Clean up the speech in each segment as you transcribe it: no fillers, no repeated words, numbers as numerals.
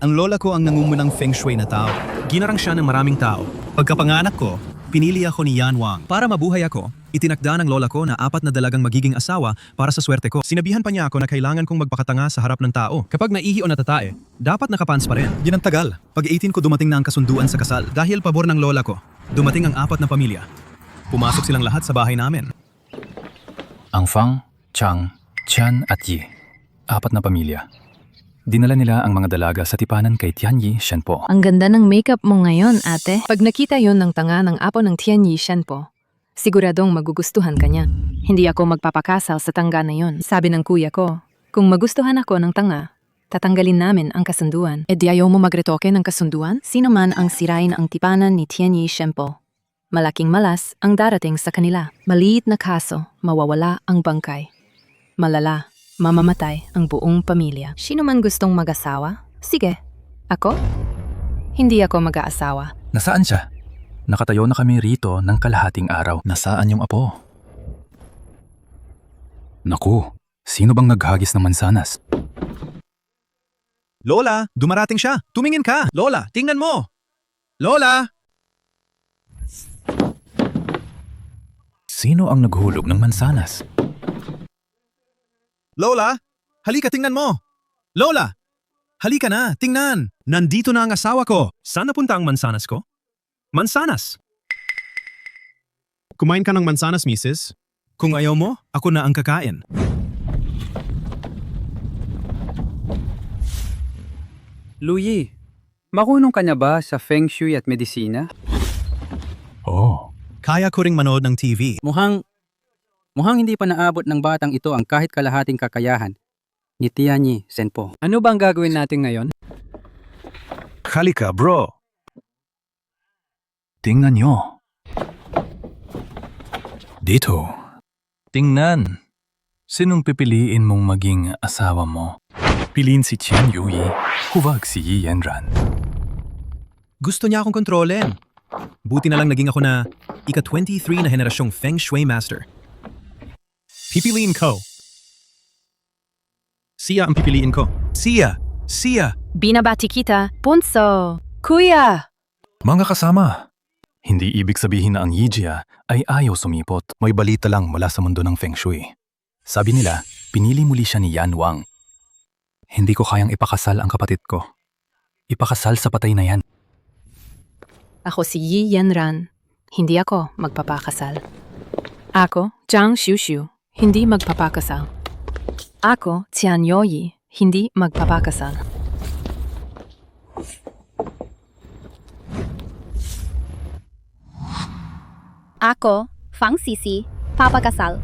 Ang lola ko ang nangungunang feng shui na tao. Ginarang siya ng maraming tao. Pagkapanganak ko, pinili ako ni Yan Wang. Para mabuhay ako, itinakda ng lola ko na 4 na dalagang magiging asawa para sa swerte ko. Sinabihan pa niya ako na kailangan kong magpakatanga sa harap ng tao. Kapag naihi o natatae, dapat nakapants pa rin. Yan ang tagal. Pag 18 ko dumating na ang kasunduan sa kasal. Dahil pabor ng lola ko, dumating ang 4 na pamilya. Pumasok silang lahat sa bahay namin. Ang Fang, Chang, Tian at Yi. 4 na pamilya. Dinala nila ang mga dalaga sa tipanan kay Tianyi Shenpo. Ang ganda ng makeup mo ngayon, ate. Pag nakita yon ng tanga ng apo ng Tianyi Shenpo, siguradong magugustuhan ka niya. Hindi ako magpapakasal sa tanga na yon. Sabi ng kuya ko, kung magustuhan ako ng tanga, tatanggalin namin ang kasunduan. E di ayaw mo magretoke ng kasunduan? Sino man ang sirain ang tipanan ni Tianyi Shenpo, malaking malas ang darating sa kanila. Maliit na kaso, mawawala ang bangkay. Malala, mamamatay ang buong pamilya. Sino man gustong mag-asawa? Sige. Ako? Hindi ako mag-aasawa. Nasaan siya? Nakatayo na kami rito ng kalahating araw. Nasaan yung apo? Naku, sino bang naghagis ng mansanas? Lola, dumarating siya. Tumingin ka. Lola, tingnan mo. Lola! Sino ang naghulog ng mansanas? Lola, halika tingnan mo. Lola, halika na, tingnan. Nandito na ang asawa ko. Saan napunta ang mansanas ko? Mansanas! Kumain ka ng mansanas, Mrs. Kung ayaw mo, ako na ang kakain. Luyi, marunong ka na ba sa Feng Shui at medisina? Oh, Kaya ko ring manood ng TV. Mukhang hindi pa naabot ng batang ito ang kahit kalahating kakayahan ni Tianyi Shenpo. Ano ba ang gagawin natin ngayon? halika bro. Tingnan nyo. Dito. Tingnan. Sinong pipiliin mong maging asawa mo? Piliin si Qian Yuyi, huwag si Yi Yanran. Gusto niya akong kontrolin. Buti na lang naging ako na ika-23 na henerasyong Feng Shui Master. Pipiliin ko. Siya ang pipiliin ko. Siya! Binabati kita, punso. Kuya! Mga kasama, hindi ibig sabihin na ang Yijia ay ayaw sumipot. May balita lang mula sa mundo ng Feng Shui. Sabi nila, pinili muli siya ni Yan Wang. Hindi ko kayang ipakasal ang kapatid ko. Ipakasal sa patay na yan. Ako si Yi Yanran. Hindi ako magpapakasal. Ako, Zhang Xiuxiu. Hindi magpapakasal. Ako, Tian Yoyi. Hindi magpapakasal. Ako, Fang Sisi, papakasal.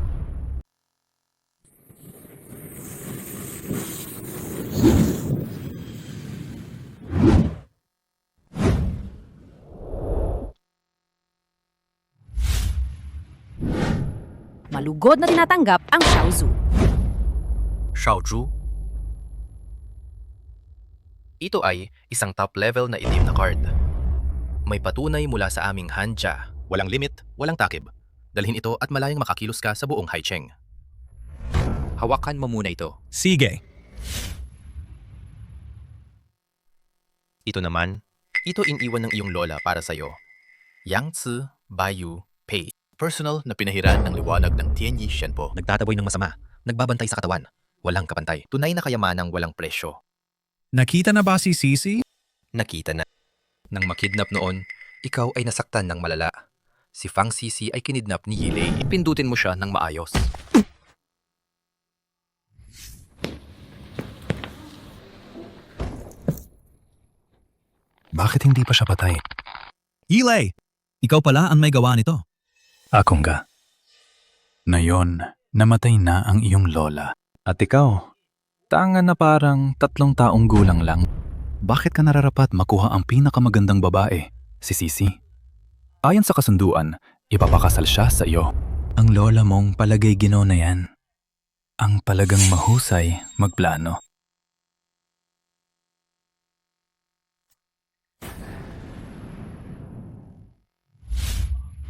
Malugod na tinatanggap ang Xiaozhu. Xiaozhu. Ito ay isang top-level na itim na card. May patunay mula sa aming hanja. Walang limit, walang takib. Dalhin ito at malayang makakilos ka sa buong Haicheng. Hawakan mo muna ito. Sige. Ito naman, ito iniwan ng iyong lola para sa'yo. Yangtze Baiyu Pei. Personal na pinahiran ng liwanag ng Tianyi Shenpo. Nagtataboy ng masama, nagbabantay sa katawan, walang kapantay. Tunay na kayamanang walang presyo. Nakita na ba si Sisi? Nakita na. Nang makidnap noon, ikaw ay nasaktan ng malala. Si Fang Sisi ay kinidnap ni Yilei. Pindutin mo siya ng maayos. Bakit hindi pa siya patay? Yilei! Ikaw pala ang may gawa nito. Akong ga. Ngayon, namatay na ang iyong lola. At ikaw, tanga na parang 3 taong gulang lang. Bakit ka nararapat makuha ang pinakamagandang babae, si Sisi? Ayon sa kasunduan, ipapakasal siya sa iyo. Ang lola mong palagay Ginoo na yan. Ang palagang mahusay magplano.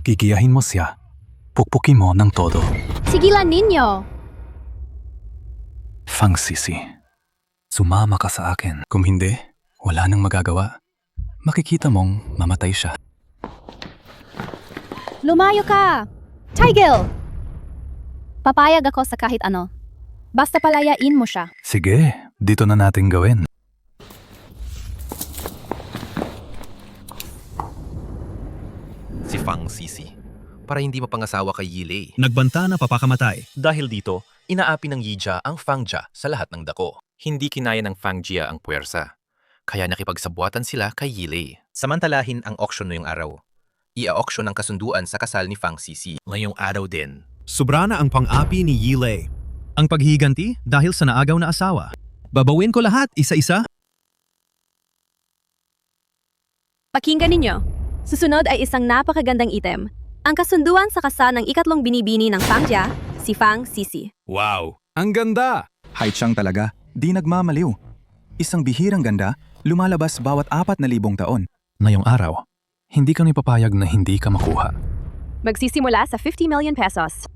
Gigiyahin mo siya. Pukpukin mo ng todo. Sigilan ninyo! Fang Sisi, sumama ka sa akin. Kung hindi, Wala nang magagawa. Makikita mong mamatay siya. Lumayo ka! Tigel! Papayag ako sa kahit ano. Basta palayain mo siya. Sige, dito na natin gawin. Si Fang Sisi. Para hindi mapangasawa kay Yilei. Nagbanta na papakamatay. Dahil dito, inaapi ng Yijia ang Fangjia sa lahat ng dako. Hindi kinaya ng Fangjia ang puwersa. Kaya nakipagsabuatan sila kay Yilei. Samantalahin ang auction ngayong araw. Ia-auction ang kasunduan sa kasal ni Fang Sisi. Ngayong araw din. Sobra na ang pang-api ni Yilei. Ang paghihiganti dahil sa naagaw na asawa. Babawin ko lahat isa-isa. Pakinggan ninyo. Susunod ay isang napakagandang item. Ang kasunduan sa kasal ng ikatlong binibini ng Fangjia, si Fang Sisi. Wow! Ang ganda! Haichang talaga, di nagmamaliw. Isang bihirang ganda, lumalabas bawat 4,000 taon. Ngayong araw, hindi ka nipapayag na hindi ka makuha. Magsisimula sa 50 million pesos.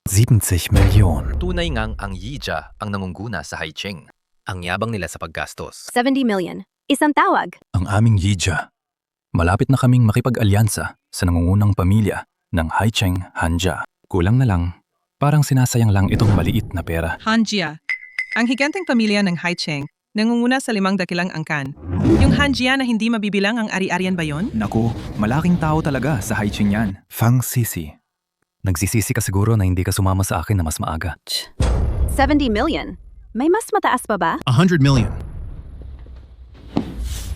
70 milyon. Tunay ngang ang Yijia ang nangungguna sa Haicheng. Ang yabang nila sa paggastos. 70 million. Isang tawag. Ang aming Yijia. Malapit na kaming makipag-alyansa sa nangungunang pamilya ng Haicheng Hanjia. Kulang na lang, parang sinasayang lang itong maliit na pera. Hanjia, ang higanteng pamilya ng Haicheng, nangunguna sa 5 dakilang angkan. Yung Hanjia na hindi mabibilang ang ari-arian ba yon? Naku, malaking tao talaga sa Haicheng yan. Fang Sisi. Nagsisisi ka siguro na hindi ka sumama sa akin na mas maaga. 70 million. May mas mataas pa ba? 100 million.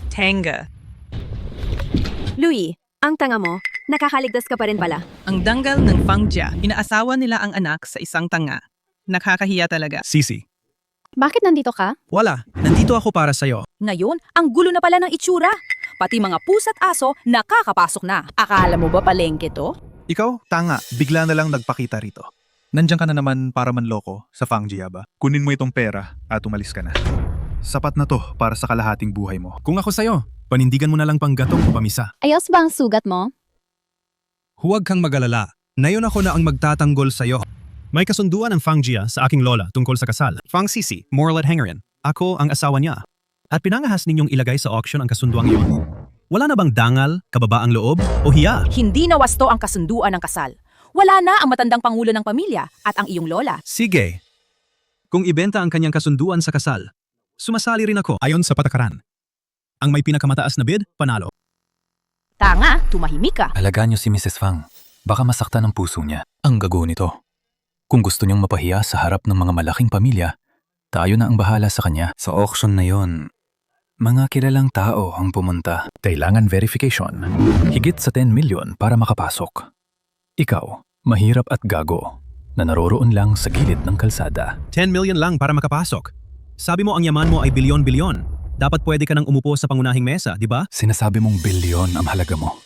Tenga. Louis, ang tanga mo, nakakaligtas ka pa rin pala. Ang danggal ng Fangjia, inaasawa nila ang anak sa isang tanga. Nakakahiya talaga. Sisi. Bakit nandito ka? Wala. Nandito ako para sa'yo. Ngayon, ang gulo na pala ng itsura. Pati mga pusa't aso nakakapasok na. Akala mo ba palengke to? Ikaw, tanga, bigla na lang nagpakita rito. Nandiyan ka na naman para manloko sa Fangjia ba? Kunin mo itong pera at umalis ka na. Sapat na to para sa kalahating buhay mo. Kung ako sa'yo, panindigan mo na lang pang gatong o pamisa. Ayos ba ang sugat mo? Huwag kang mag-alala. Ngayon ako na ang magtatanggol sa'yo. May kasunduan ng Fangjia sa aking lola tungkol sa kasal. Fang Sisi, moral at hangerin. Ako ang asawa niya. At pinangahas ninyong ilagay sa auction ang kasunduang iyon. Wala na bang dangal, kababaang loob, o hiya? Hindi nawasto ang kasunduan ng kasal. Wala na ang matandang pangulo ng pamilya at ang iyong lola. Sige. Kung ibenta ang kanyang kasunduan sa kasal, sumasali rin ako ayon sa patakaran. Ang may pinakamataas na bid, panalo. Tanga, tumahimik ka. Alagaan niyo si Mrs. Fang. Baka masaktan ang puso niya. Ang gago nito. Kung gusto niyang mapahiya sa harap ng mga malaking pamilya, tayo na ang bahala sa kanya. Sa auction na yon, mga kilalang tao ang pumunta. Kailangan verification. Higit sa 10 milyon para makapasok. Ikaw, mahirap at gago, na naroroon lang sa gilid ng kalsada. 10 million lang para makapasok. Sabi mo ang yaman mo ay bilyon-bilyon. Dapat pwede ka nang umupo sa pangunahing mesa, di ba? Sinasabi mong bilyon ang halaga mo.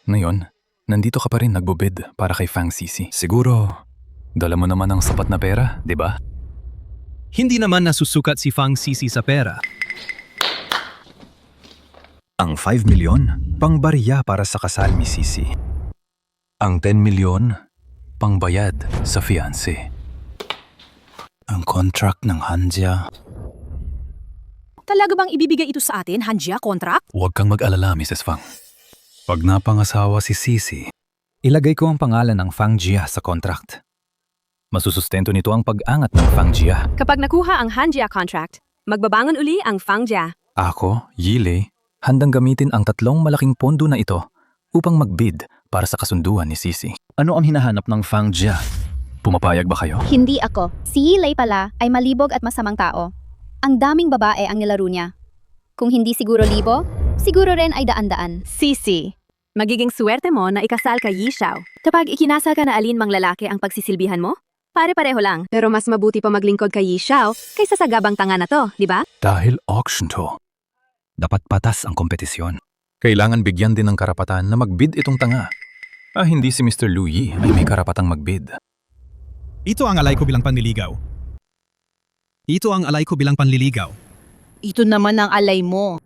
Ngayon, nandito ka pa rin nagbubid para kay Fang Sisi. Siguro, dala mo naman ang sapat na pera, di ba? Hindi naman nasusukat si Fang Sisi sa pera. Ang 5 milyon, pangbarya para sa kasal ni Sisi. Ang 10 milyon, pangbayad sa fiancé. Ang contract ng Hanjia. Talaga bang ibibigay ito sa atin, Hanjia contract? Huwag kang mag-alala, Mrs. Fang. Pag napangasawa si Sisi, ilagay ko ang pangalan ng Fangjia sa contract. Masusustento nito ang pag-angat ng Fangjia. Kapag nakuha ang Hanjia contract, magbabangon uli ang Fangjia. Ako, Yilei, handang gamitin ang 3 malaking pondo na ito upang magbid para sa kasunduan ni Sisi. Ano ang hinahanap ng Fangjia? Pumapayag ba kayo? Hindi ako. Si Yilei pala ay malibog at masamang tao. Ang daming babae ang nilaro niya. Kung hindi siguro libo, siguro rin ay daan-daan. Sisi, magiging swerte mo na ikasal kay Yi Xiao. Kapag ikinasal ka na alin mang lalaki ang pagsisilbihan mo, pare-pareho lang. Pero mas mabuti pa maglingkod kay Yi Xiao kaysa sa gabang tanga na to, di ba? Dahil auction to, dapat patas ang kompetisyon. Kailangan bigyan din ng karapatan na magbid itong tanga. Hindi si Mr. Lu Yi ay may karapatang magbid. Ito ang alay ko bilang panliligaw. Ito ang alay ko bilang panliligaw. Ito naman ang alay mo.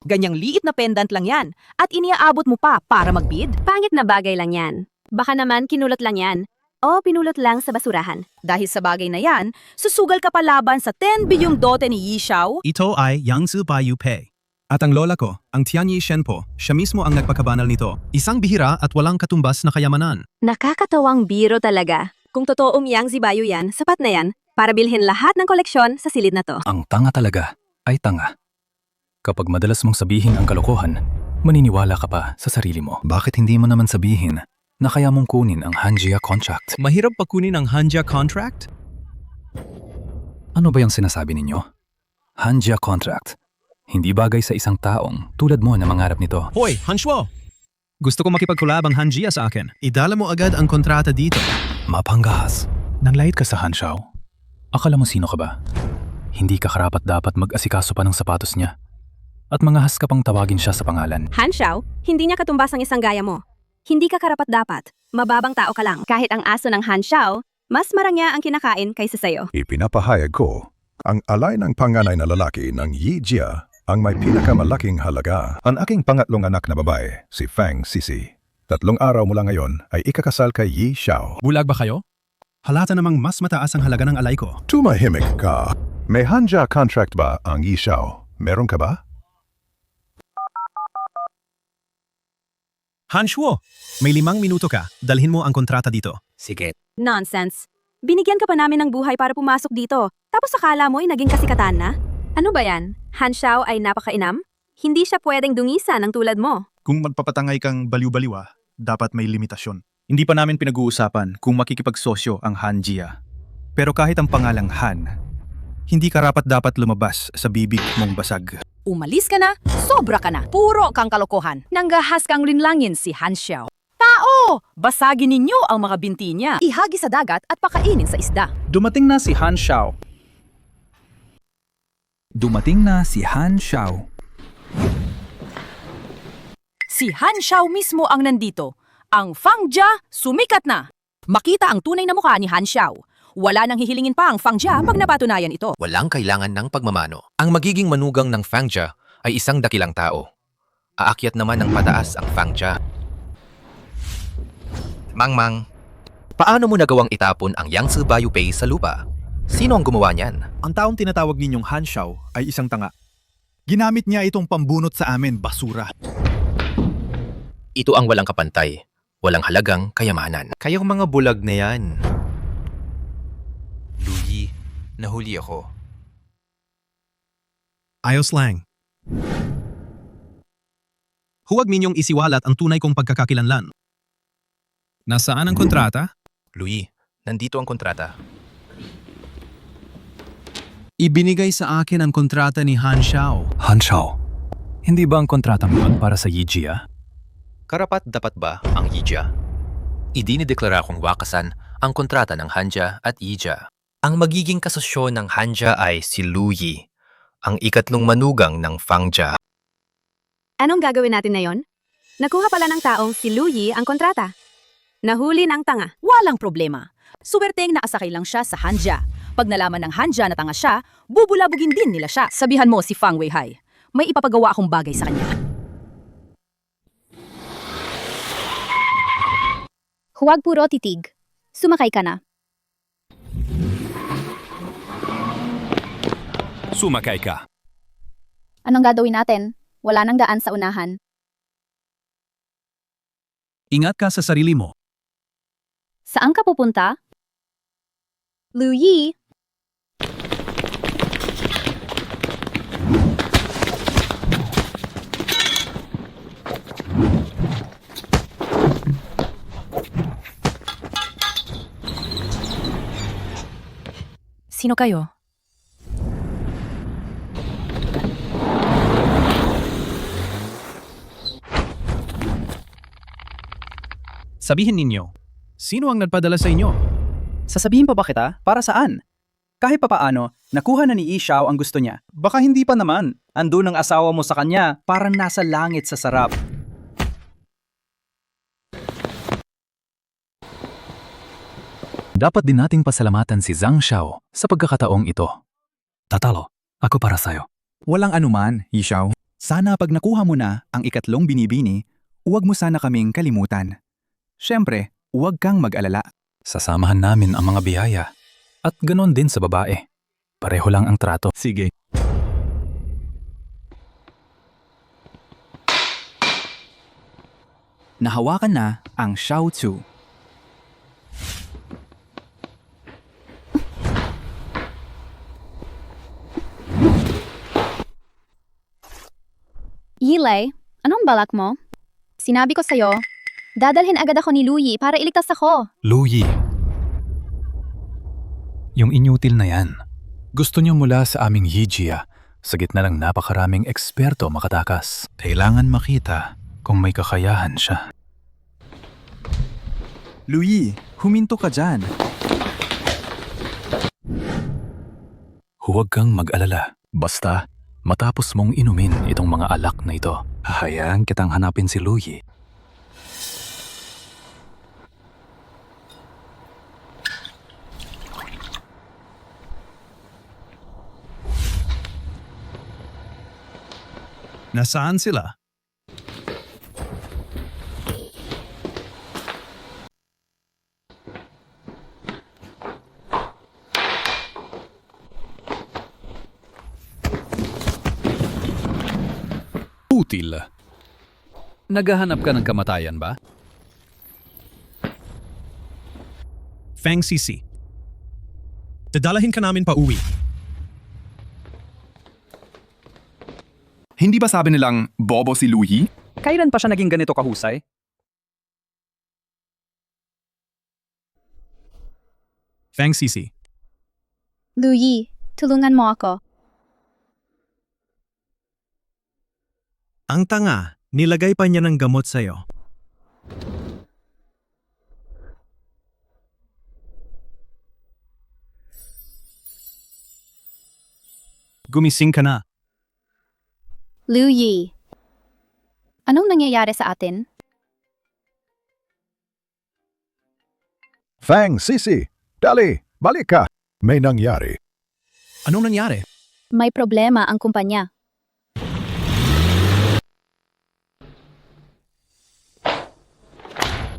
Ganyang liit na pendant lang yan at iniaabot mo pa para magbid? Pangit na bagay lang yan. Baka naman kinulot lang yan. O pinulot lang sa basurahan? Dahil sa bagay na yan, susugal ka pa laban sa 10 bilyong dote ni Yi Xiao. Ito ay Yangzi Baiyu Pei. At ang lola ko, ang Tianyi Shenpo, siya mismo ang nagpakabanal nito. Isang bihira at walang katumbas na kayamanan. Nakakatawang biro talaga. Kung totoong Yangzi Bayu yan, sapat na yan para bilhin lahat ng koleksyon sa silid na to. Ang tanga talaga ay tanga. Kapag madalas mong sabihin ang kalokohan, maniniwala ka pa sa sarili mo. Bakit hindi mo naman sabihin na kaya mong kunin ang Hanjia contract? Mahirap pa kunin ang Hanjia contract? Ano ba yung sinasabi ninyo? Hanjia contract. Hindi bagay sa isang taong tulad mo na mangarap nito. Hoy, Hanshuo! Gusto ko makipagkulab ang Hanjia sa akin. Idala mo agad ang kontrata dito. Mapanggahas. Nanlait ka sa Hanshao? Akala mo sino ka ba? Hindi ka karapat dapat mag-asikaso pa ng sapatos niya. At mangahas ka pang tawagin siya sa pangalan. Han Xiao, hindi niya katumbas ang isang gaya mo. Hindi ka karapat-dapat. Mababang tao ka lang. Kahit ang aso ng Han Xiao, mas marangya ang kinakain kaysa sayo. Ipinapahayag ko, ang alay ng panganay na lalaki ng Yi Jia ang may pinakamalaking halaga. Ang aking pangatlong anak na babae, si Fang Sisi. 3 araw mula ngayon ay ikakasal kay Yi Xiao. Bulag ba kayo? Halata namang mas mataas ang halaga ng alay ko. Tumahimik ka. May Hanjia contract ba ang Yi Xiao? Meron ka ba? Hanshuo, may 5 minuto ka. Dalhin mo ang kontrata dito. Sige. Nonsense. Binigyan ka pa namin ng buhay para pumasok dito. Tapos akala mo ay naging kasikatan na? Ano ba yan? Han Xiao ay napakainam? Hindi siya pwedeng dungisan ng tulad mo. Kung magpapatangay kang baliw-baliwa, dapat may limitasyon. Hindi pa namin pinag-uusapan kung makikipagsosyo ang Hanjia. Pero kahit ang pangalang Han, hindi karapat dapat lumabas sa bibig mong basag. Umalis ka na, sobra ka na. Puro kang kalokohan. Nanggahas kang linlangin si Han Xiao. Tao! Basagin ninyo ang mga binti niya. Ihagi sa dagat at pakainin sa isda. Dumating na si Han Xiao. Si Han Xiao mismo ang nandito. Ang Fangjia sumikat na. Makita ang tunay na mukha ni Han Xiao. Wala nang hihilingin pa ang Fangjia pag napatunayan ito. Walang kailangan ng pagmamano. Ang magiging manugang ng Fangjia ay isang dakilang tao. Aakyat naman ng pataas ang Fangjia. Mangmang, paano mo nagawang itapon ang Yangzi Baiyu Pei sa lupa? Sino ang gumawa niyan? Ang taong tinatawag ninyong Han Xiao ay isang tanga. Ginamit niya itong pambunot sa amin, basura. Ito ang walang kapantay, walang halagang kayamanan. Kayong mga bulag na yan. Luyi, nahuli ako. Ayos lang. Huwag ninyong isiwalat ang tunay kong pagkakakilanlan. Nasaan ang kontrata? Luyi, nandito ang kontrata. Ibinigay sa akin ang kontrata ni Han Xiao. Hanshao, hindi ba ang kontratang yun para sa Yi Jia? Karapat dapat ba ang Yijia? Idinideklara kong wakasan ang kontrata ng Hanjia at Yijia. Ang magiging kasosyo ng Hanjia ay si Luyi, ang ikatlong manugang ng Fangjia. Anong gagawin natin na yon? Nakuha pala ng taong si Luyi ang kontrata. Nahuli ng tanga. Walang problema. Suwerteng nakasakay lang siya sa Hanjia. Pag nalaman ng Hanjia na tanga siya, bubulabugin din nila siya. Sabihan mo si Fang Weihai. May ipapagawa akong bagay sa kanya. Huwag puro titig. Sumakay ka na. Sumakay ka. Anong gagawin natin? Wala nang daan sa unahan. Ingat ka sa sarili mo. Saan ka pupunta? Luyi! Sino kayo? Sabihin ninyo, sino ang nagpadala sa inyo? Sasabihin pa ba kita? Para saan? Kahit papaano, nakuha na ni Yi Xiao ang gusto niya. Baka hindi pa naman. Andun ang asawa mo sa kanya, parang nasa langit sa sarap. Dapat din nating pasalamatan si Zhang Xiao sa pagkakataong ito. Tatalo, ako para sa'yo. Walang anuman, Yi Xiao. Sana pag nakuha mo na ang ikatlong binibini, huwag mo sana kaming kalimutan. Siyempre, huwag kang mag-alala. Sasamahan namin ang mga biyaya. At ganon din sa babae. Pareho lang ang trato. Sige. Nahawakan na ang Shao Tzu. Yilay, anong balak mo? Sinabi ko sa'yo, dadalhin agad ako ni Luyi para iligtas ako. Luyi. Yung inutil na yan. Gusto niyo mula sa aming Yijia, sa gitna ng napakaraming eksperto makatakas. Kailangan makita kung may kakayahan siya. Luyi, huminto ka dyan. Huwag kang mag-alala. Basta, matapos mong inumin itong mga alak na ito, hahayaan kitang hanapin si Luyi. Nasaan sila? Util. Naghahanap ka ng kamatayan ba? Feng Sisi. Dadalahin ka namin pa uwi. Hindi ba sabi nilang bobo si Luyi? Kailan pa siya naging ganito kahusay? Feng Sisi. Luyi, tulungan mo ako. Ang tanga, nilagay pa niya ng gamot sa'yo. Gumising ka na. Luyi, anong nangyayari sa atin? Fang Sisi, dali, balik ka. May nangyari. Anong nangyari? May problema ang kumpanya.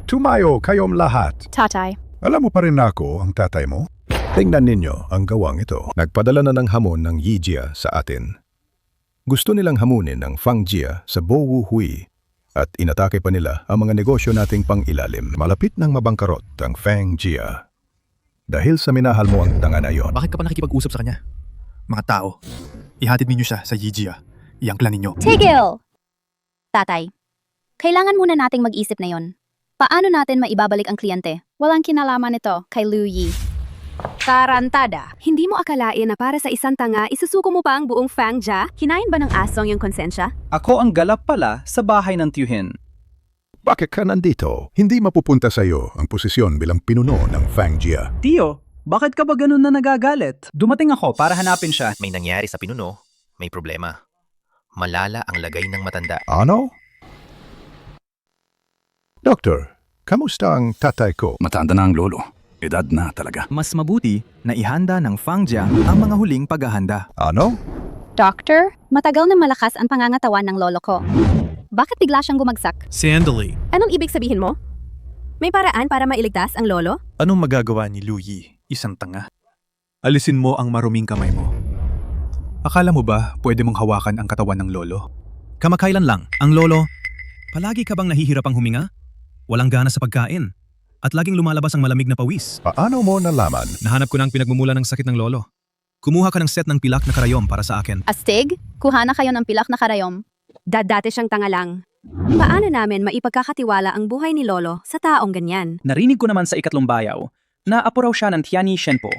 Tumayo kayong lahat. Tatay, Alam mo pa rin ako ang tatay mo? Tingnan ninyo ang gawang ito. Nagpadala na ng hamon ng Yijia sa atin. Gusto nilang hamunin ang Fang Jia sa Bowu Hui at inatake pa nila ang mga negosyo nating pang-ilalim. Malapit nang mabangkarot ang Fang Jia. Dahil sa minahal mo ang tanga na yon. Bakit ka pa nakikipag-usap sa kanya? Mga tao, ihatid ninyo siya sa Yijia. Iangkla ninyo. tigil! Tatay, kailangan muna nating mag-isip na yon. Paano natin maibabalik ang kliyente? Walang kinalaman nito kay Luyi. Tarantada. Hindi mo akalain na para sa isang tanga, isusuko mo pa ang buong Fangja? Kinain ba ng asong yung konsensya? Ako ang galap pala sa bahay ng tiyuhin. Bakit ka nandito? Hindi mapupunta sa iyo ang posisyon bilang pinuno ng Fang Jia. Tiyo, bakit ka ba ganun na nagagalit? Dumating ako para hanapin siya. May nangyari sa pinuno, may problema. Malala ang lagay ng matanda. Ano? Doktor, kamusta ang tatay ko? Matanda na ang lolo. Edad na talaga. Mas mabuti na ihanda ng Fangjia ang mga huling paghahanda. Ano? Doctor, matagal na malakas ang pangangatawan ng lolo ko. Bakit bigla siyang bumagsak? Sandali. Anong ibig sabihin mo? May paraan para mailigtas ang lolo? Anong magagawa ni Luyi, isang tanga? Alisin mo ang maruming kamay mo. Akala mo ba pwede mong hawakan ang katawan ng lolo? Kamakailan lang, ang lolo, palagi ka bang nahihirapang huminga? Walang gana sa pagkain? At laging lumalabas ang malamig na pawis? Paano mo nalaman? Nahanap ko na ang pinagmumula ng sakit ng lolo. Kumuha ka ng set ng pilak na karayom para sa akin. Astig, kuha na kayo ng pilak na karayom. Dati siyang tanga lang. Paano namin maipagkakatiwala ang buhay ni lolo sa taong ganyan? Narinig ko naman sa ikatlong bayaw na apo raw siya ng Tianyi Shenpo.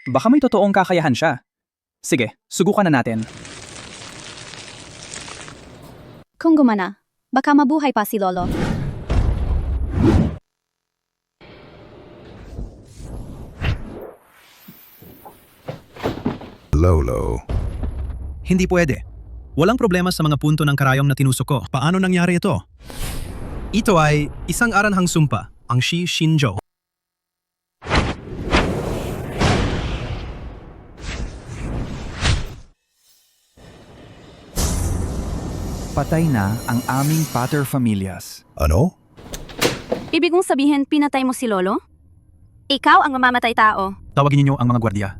Baka may totoong kakayahan siya. Sige, sugukan na natin. Kung gumana, baka mabuhay pa si lolo. Lolo. Hindi pwede. Walang problema sa mga punto ng karayom na tinusok ko. Paano nangyari ito? Ito ay isang aranhang sumpa, ang Shi Shinjo. Patay na ang aming paterfamilias. Ano? Ibig mong sabihin pinatay mo si lolo? Ikaw ang mamamatay tao. Tawagin ninyo ang mga gwardiya.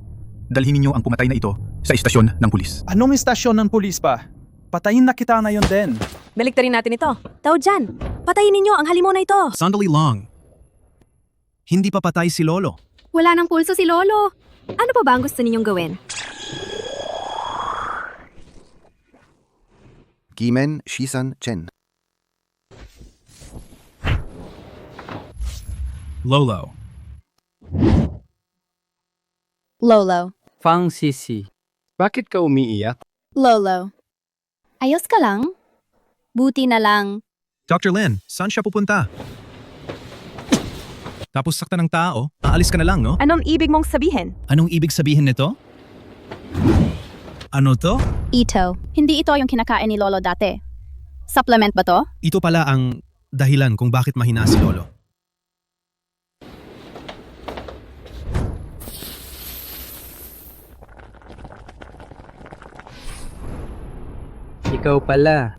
Dalhin ninyo ang pumatay na ito sa istasyon ng pulis. Anong istasyon ng pulis pa? Patayin na kita ngayon din. Baliktarin natin ito. Tao dyan, patayin ninyo ang halimo na ito. Sandali lang. Hindi pa patay si Lolo. Wala nang pulso si Lolo. Ano pa ba ang gusto ninyong gawin? Gimen Shisan Chen. Lolo. Lolo. Fang Sisi. Bakit ka umiiyak? Lolo. Ayos ka lang? Buti na lang. Dr. Lin, saan siya pupunta? Tapos sakta ng tao, aalis ka na lang, no? Anong ibig mong sabihin? Anong ibig sabihin nito? Ano to? Ito. Hindi ito yung kinakain ni Lolo dati. Supplement ba to? Ito pala ang dahilan kung bakit mahina si Lolo. Ikaw pala.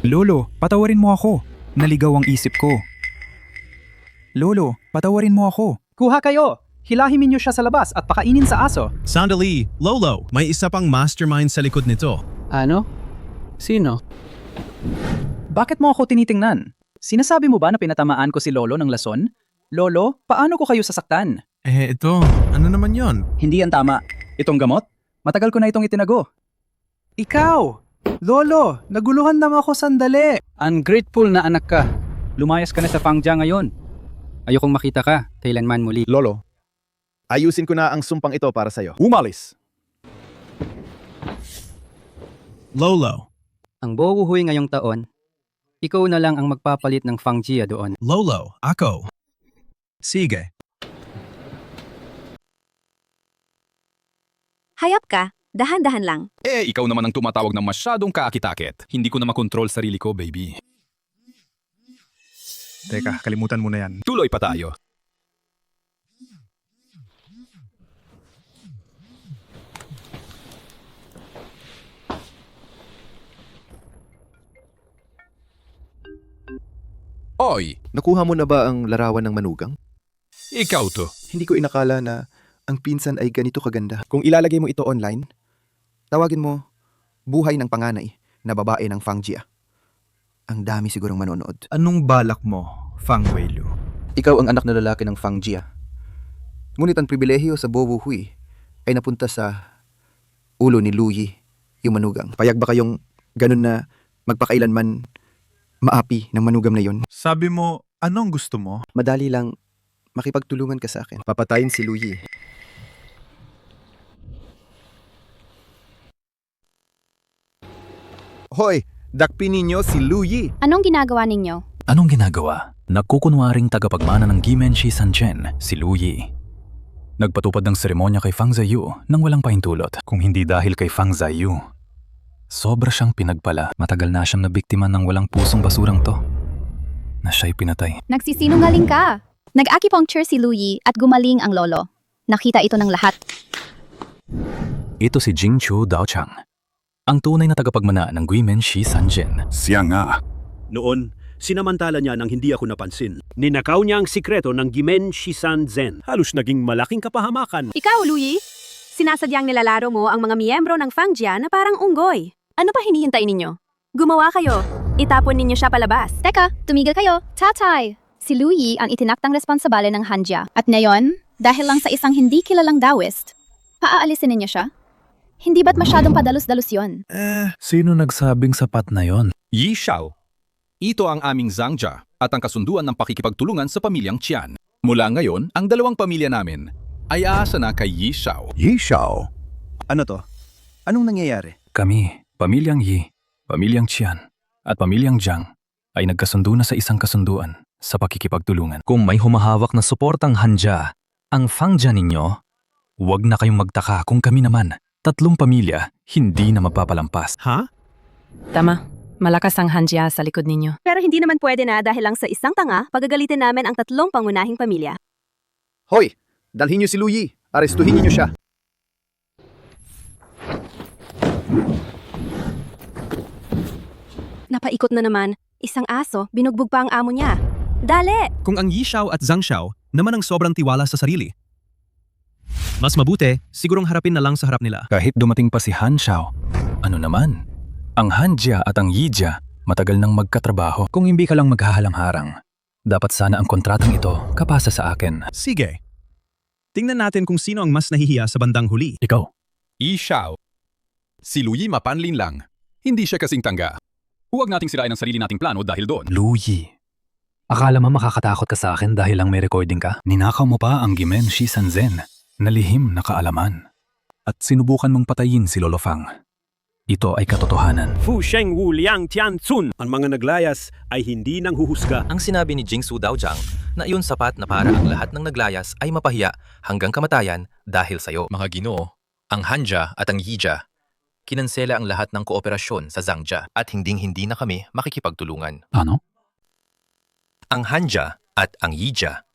Lolo, patawarin mo ako. Naligaw ang isip ko. Lolo, patawarin mo ako. Kuha kayo. Hilahimin niyo siya sa labas at pakainin sa aso. Sandali, Lolo, may isa pang mastermind sa likod nito. Ano? Sino? Bakit mo ako tinitingnan? Sinasabi mo ba na pinatamaan ko si Lolo ng lason? Lolo, paano ko kayo sasaktan? Ito, ano naman yon? Hindi yan tama. Itong gamot? Matagal ko na itong itinago. Ikaw! Lolo, naguluhan lang ako sandali. Ungrateful na anak ka. Lumayas ka na sa Fangjia ngayon. Ayokong makita ka kailanman muli. Lolo, ayusin ko na ang sumpang ito para sa'yo. Umalis! Lolo. Ang bubuhuy ngayong taon, ikaw na lang ang magpapalit ng Fangjia doon. Lolo, ako. Sige. Hayop ka. Dahan-dahan lang. Ikaw naman ang tumatawag ng masyadong kaakit-akit. Hindi ko na makontrol sarili ko, baby. Teka, kalimutan mo na yan. Tuloy pa tayo. Oy, Nakuha mo na ba ang larawan ng manugang? ikaw to. Hindi ko inakala na ang pinsan ay ganito kaganda. Kung ilalagay mo ito online, tawagin mo buhay ng panganay na babae ng Fangjia. Ang dami sigurong manonood. Anong balak mo, Fang Weilu? Ikaw ang anak na lalaki ng Fangjia. Ngunit ang pribilehiyo sa Bowu Hui ay napunta sa ulo ni Lu Yi, yung manugang. Payag ba kayong ganun na magpakailanman maapi ng manugam na yon? Sabi mo, anong gusto mo? Madali lang makipagtulungan ka sa akin. Papatayin si Lu Yi. Hoy! Dakpin ninyo si Lu Yi! Anong ginagawa ninyo? Anong ginagawa? Nagkukunwaring tagapagmana ng Gimen Shisan Chen, si Lu Yi. Nagpatupad ng seremonya kay Fang Ziyu nang walang pahintulot. Kung hindi dahil kay Fang Ziyu, sobra siyang pinagpala. Matagal na siyang nabiktima ng walang pusong basurang to, na siya'y pinatay. Nagsisinungaling ka. Nag-acupuncture si Lu Yi at gumaling ang lolo. Nakita ito ng lahat. Ito si Jingchu Daochang, ang tunay na tagapagmana ng Gimen Shisan Chen. Siya nga. Noon, sinamantala niya nang hindi ako napansin. Ninakaw niya ang sikreto ng Gimen Shisan Zen. Halos naging malaking kapahamakan. Ikaw, Lu Yi, sinasadyang nilalaro mo ang mga miyembro ng Fangjia na parang unggoy. Ano pa hinihintay ninyo? Gumawa kayo. Itapon ninyo siya palabas. Teka, tumigil kayo. Tatay! Si Lu Yi ang itinaktang responsabale ng Hanjia. At ngayon, dahil lang sa isang hindi kilalang Taoist, paaalisin ninyo siya? Hindi ba't masyadong padalos-dalos yon? Sino nagsabing sapat na yon? Yi Xiao. Ito ang aming Zhangja at ang kasunduan ng pakikipagtulungan sa pamilyang Qian. Mula ngayon, ang dalawang pamilya namin ay aasa na kay Yi Xiao. Yi Xiao. Ano to? Anong nangyayari? Kami, pamilyang Yi, pamilyang Qian, at pamilyang Jiang ay nagkasundo na sa isang kasunduan sa pakikipagtulungan. Kung may humahawak na suportang Hanjia, ang Fangjia ninyo, huwag na kayong magtaka kung kami naman, 3 pamilya, hindi na mapapalampas. Ha? Tama. Malakas ang Hanjia sa likod ninyo. Pero hindi naman pwede na dahil lang sa isang tanga, pagagalitin namin ang 3 pangunahing pamilya. Hoy! Dalhin niyo si Lu Yi. Arestuhin niyo siya. Napaikot na naman. Isang aso, binugbog pa ang amo niya. Dali! Kung ang Yi Xiao at Zhang Xiao naman ang sobrang tiwala sa sarili, mas mabuti, sigurong harapin na lang sa harap nila. Kahit dumating pa si Han Xiao, ano naman? Ang Han Jia at ang Yi Jia matagal nang magkatrabaho. Kung hindi ka lang maghahalang-harang, dapat sana ang kontratang ito kapasa sa akin. Sige. Tingnan natin kung sino ang mas nahihiya sa bandang huli. Ikaw. Yi Xiao. Si Luyi mapanlin lang. Hindi siya kasing tangga. Huwag nating sirain ang sarili nating plano dahil doon. Luyi. Akala mo makakatakot ka sa akin dahil lang may recording ka? Ninakaw mo pa ang Gimen Shisan Zen na lihim na kaalaman. At sinubukan mong patayin si Lolo Fang. Ito ay katotohanan. Fu Sheng Wu Liang Tian Tsun. Ang mga naglayas ay hindi nang huhusga. Ang sinabi ni Jingsu Daojiang na iyon sapat na para ang lahat ng naglayas ay mapahiya hanggang kamatayan dahil sa'yo. Mga Ginoo, ang Hanja at ang Yijia, kinansela ang lahat ng kooperasyon sa Zangjia at hinding-hindi na kami makikipagtulungan. Ano? Ang Hanja at ang Yijia,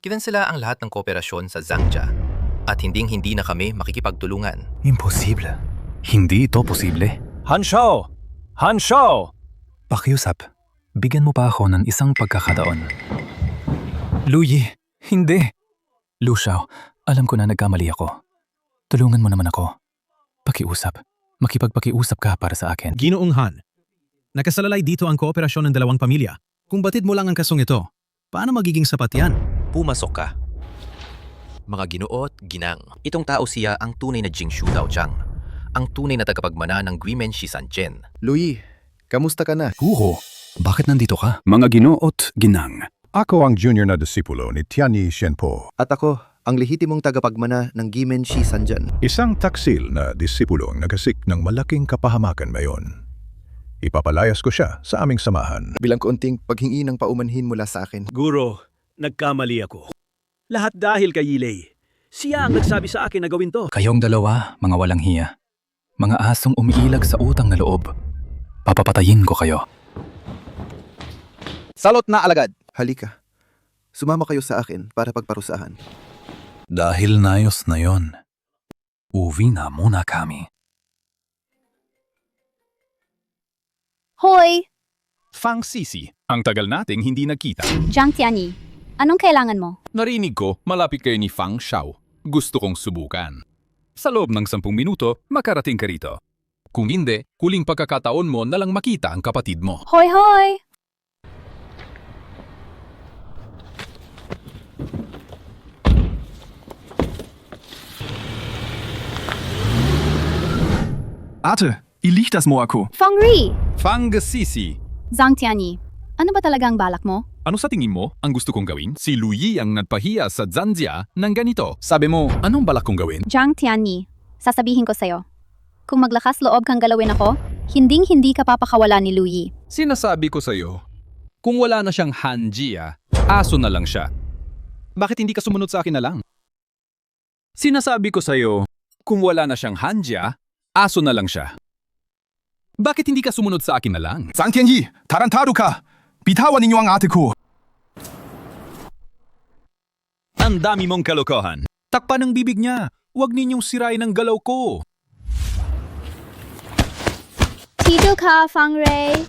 kinansela ang lahat ng kooperasyon sa Zangjia at hinding-hindi na kami makikipagtulungan. Imposible. Hindi ito posible. Han Xiao! Han Xiao! Pakiusap, bigyan mo pa ako ng isang pagkakataon. Luyi, hindi. Lu Xiao, alam ko na nagkamali ako. Tulungan mo naman ako. Pakiusap. Makipagpakiusap ka para sa akin. Ginoong Han, nakasalalay dito ang kooperasyon ng dalawang pamilya. Kung batid mo lang ang kasong ito, paano magiging sapat yan? Pumasok ka. Mga Ginoo at Ginang, itong tao siya ang tunay na Jingsu Daojiang, ang tunay na tagapagmana ng Gimen Shisan Zen. Luyi, kamusta ka na? Huho, bakit nandito ka? Mga Ginoot Ginang. Ako ang junior na disipulo ni Tianyi Shenpo. At ako, ang lehitimong tagapagmana ng Gimen Shisan Zen. Isang taksil na disipulo ang nagasik ng malaking kapahamakan ngayon. Ipapalayas ko siya sa aming samahan. Bilang kaunting paghingi ng paumanhin mula sa akin. Guro, nagkamali ako. Lahat dahil kay Yilei. Siya ang nagsabi sa akin na gawin to. Kayong dalawa, mga walang hiya. Mga asong umiilag sa utang na loob. Papapatayin ko kayo. Salot na alagad! Halika. Sumama kayo sa akin para pagparusahan. Dahil nayos na yon, uwi na muna kami. Hoy! Fang Sisi. Ang tagal nating hindi nagkita. Jiang Tianyi, anong kailangan mo? Narinig ko, malapit kayo ni Fang Xiao. Gusto kong subukan. Sa loob ng 10 minuto, makarating ka rito. Kung hindi, huling pagkakataon mo na lang makita ang kapatid mo. Hoy, hoy! Ate, iligtas mo ako. Feng Ri! Fang Sisi. Zhang Tianyi, ano ba talaga ang balak mo? Ano sa tingin mo ang gusto kong gawin? Si Luyi ang nagpahiya sa Zanjia ng ganito. Sabi mo, anong balak kong gawin? Jiang Tianyi, sasabihin ko sa'yo. Kung maglakas loob kang galawin ako, hinding-hindi ka papakawala ni Luyi. Sinasabi ko sa'yo, kung wala na siyang Hanjia, aso na lang siya. Bakit hindi ka sumunod sa akin na lang? Sinasabi ko sa'yo, kung wala na siyang Hanjia, aso na lang siya. Bakit hindi ka sumunod sa akin na lang? Zhang Tianyi, tarantado ka! Bitawan ninyo ang ate ko! Ang dami mong kalokohan. Takpan ang bibig niya. Huwag ninyong sirain ang galaw ko. Tigil ka, Fang Ray!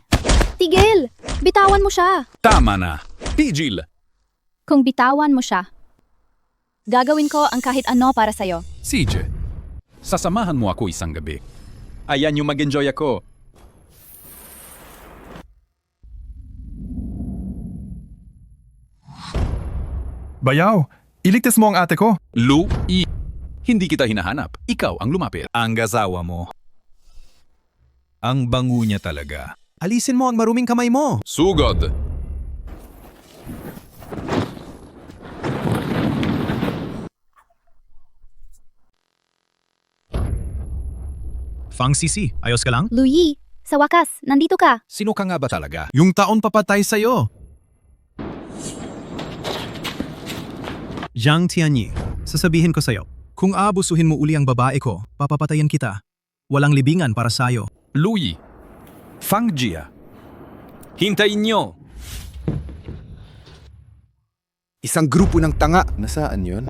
Tigil! Bitawan mo siya! Tama na. Tigil. Kung bitawan mo siya, gagawin ko ang kahit ano para sa'yo. CJ, sasamahan mo ako isang gabi. Ayan yung mag-enjoy ako. Bayaw, iligtas mo ang ate ko. Luyi. Hindi kita hinahanap. Ikaw ang lumapit. Ang gasawa mo. Ang bango niya talaga. Alisin mo ang maruming kamay mo. Sugod. Fang Sisi, ayos ka lang? Luyi, sa wakas, nandito ka. Sino ka nga ba talaga? Yung taon papatay sa'yo. Jiang Tianyi, sasabihin ko sa'yo, kung aabusuhin mo uli ang babae ko, papapatayin kita. Walang libingan para sa'yo. Luyi. Fang Jia. Hintayin nyo! Isang grupo ng tanga. Nasaan yon?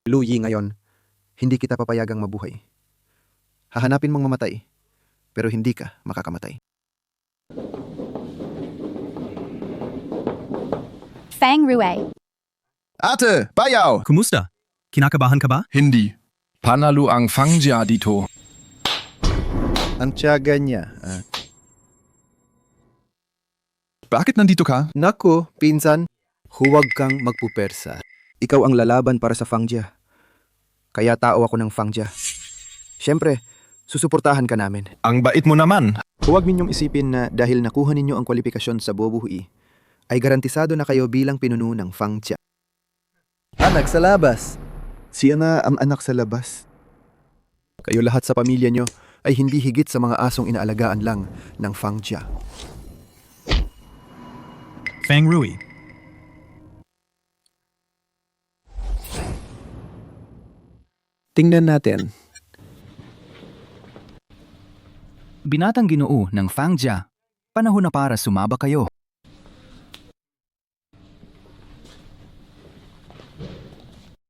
Luyi ngayon, hindi kita papayagang mabuhay. Hahanapin mong mamatay, pero hindi ka makakamatay. Feng Rui. Ate, bayaw! Kumusta? Kinakabahan ka ba? Hindi. Panalo ang Fangjia dito. Ang tiyaga niya. Bakit nandito ka? Nako, pinsan, huwag kang magpupersa. Ikaw ang lalaban para sa Fangjia. Kaya tao ako ng Fangjia. Siyempre, susuportahan ka namin. Ang bait mo naman. Huwag ninyong isipin na dahil nakuha ninyo ang kwalifikasyon sa Bobo Hui, ay garantisado na kayo bilang pinuno ng Fangjia. Anak sa labas. Siya na ang anak sa labas. Kayo lahat sa pamilya nyo ay hindi higit sa mga asong inaalagaan lang ng Fangjia. Feng Rui. Tingnan natin. Binatang Ginoo ng Fangjia, panahon na para sumaba kayo.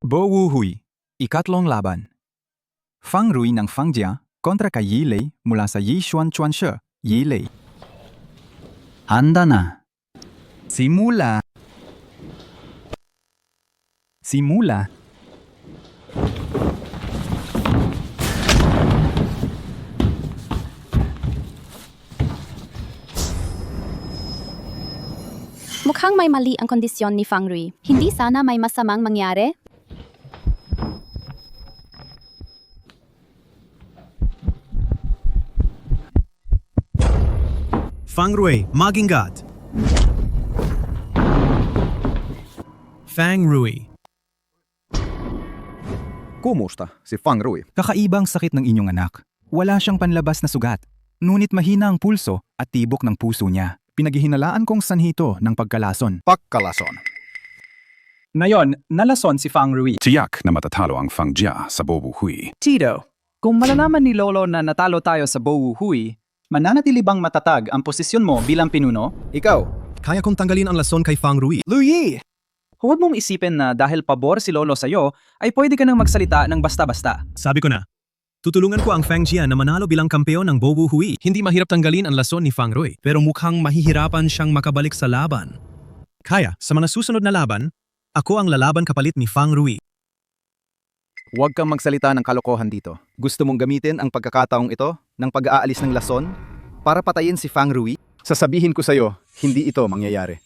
Bo Wu Hui, ikatlong laban. Fang Rui ng Fangjia kontra kay Yi Lei mula sa Yi Xuan Chuan She, Yi Lei. Handa na. Simula. Simula. Mukhang may mali ang kondisyon ni Feng Rui. Hindi sana may masamang mangyari? Feng Rui, Magingat. Feng Rui. Kumusta si Feng Rui? Kakaibang sakit ng inyong anak. Wala siyang panlabas na sugat. Ngunit mahina ang pulso at tibok ng puso niya. Pinaghihinalaan kong sanhito ng pagkalason. Pagkalason. Ngayon, nalason si Feng Rui. Tiyak na matatalo ang Fangjia sa Bobo Hui. Tito, kung malalaman ni Lolo na natalo tayo sa Bowu Hui, mananatili bang matatag ang posisyon mo bilang pinuno? Ikaw, Kaya kong tanggalin ang lason kay Feng Rui. Luyi! Huwag mong isipin na dahil pabor si Lolo sa'yo, ay pwede ka nang magsalita ng basta-basta. Sabi ko na, tutulungan ko ang Fangjia na manalo bilang kampeon ng Bobo Hui. Hindi mahirap tanggalin ang lason ni Feng Rui, pero mukhang mahihirapan siyang makabalik sa laban. Kaya, sa mga susunod na laban, ako ang lalaban kapalit ni Feng Rui. huwag kang magsalita ng kalokohan dito. Gusto mong gamitin ang pagkakataong ito ng pag-aalis ng lason para patayin si Feng Rui? Sasabihin ko sa'yo, hindi ito mangyayari.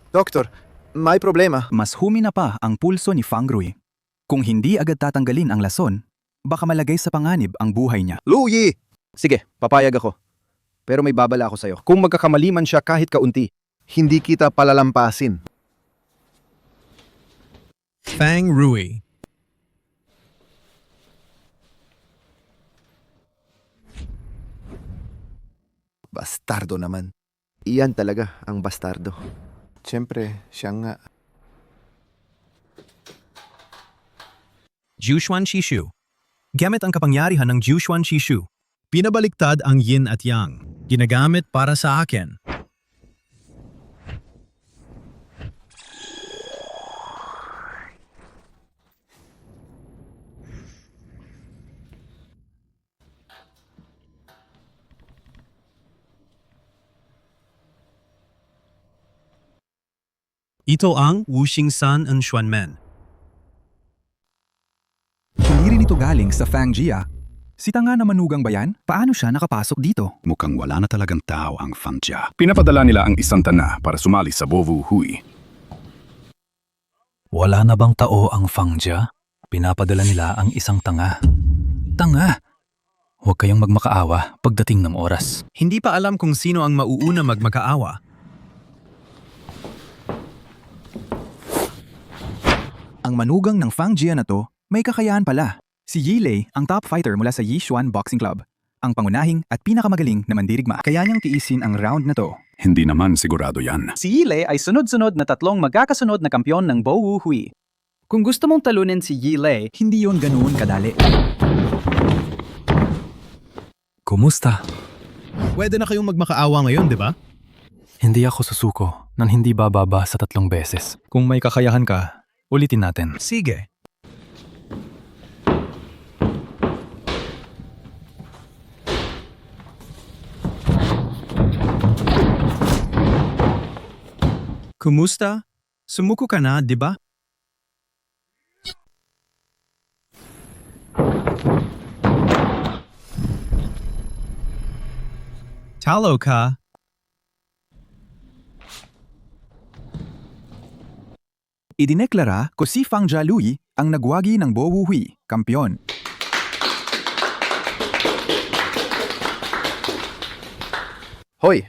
Doktor, may problema. Mas humina pa ang pulso ni Feng Rui. Kung hindi agad tatanggalin ang lason, baka malagay sa panganib ang buhay niya. Luyi! Sige, papayag ako. Pero may babala ako sa'yo. Kung magkakamali man siya kahit kaunti, hindi kita palalampasin. Feng Rui. Bastardo naman. Iyan talaga ang bastardo. Siyempre, siya nga. Jushuan Shishu. Gamit ang kapangyarihan ng Jushuan Shishu. Pinabaliktad ang yin at yang. Ginagamit para sa akin. Ito ang Wuxing San and Xuanmen. Hindi rin ito galing sa Fangjia. Si Tanga na manugang ba yan? Paano siya nakapasok dito? Mukhang wala na talagang tao ang Fangjia. Pinapadala nila ang isang tana para sumali sa Bobo Hui. Wala na bang tao ang Fangjia? Pinapadala nila ang isang tanga. Tanga! Huwag kayong magmakaawa pagdating ng oras. Hindi pa alam kung sino ang mauuna magmakaawa. Ang manugang ng Fangjia na to, may kakayahan pala. Si Yi Lei ang top fighter mula sa Yi Xuan Boxing Club. Ang pangunahing at pinakamagaling na mandirigma. Kaya niyang tiisin ang round na to. Hindi naman sigurado yan. Si Yi Lei ay sunod-sunod na tatlong magkakasunod na kampyon ng Bowu Hui. Kung gusto mong talunin si Yi Lei, Hindi yon ganoon kadali. Kumusta? Pwede na kayong magmakaawa ngayon, di ba? Hindi ako susuko. nang hindi bababa sa 3 beses. Kung may kakayahan ka, ulitin natin. Sige. Kumusta? Sumuko ka na, di ba? Talo ka. Idineklara ko si Fang Jialui ang nagwagi ng Bo Wuhui, kampiyon. Hoy!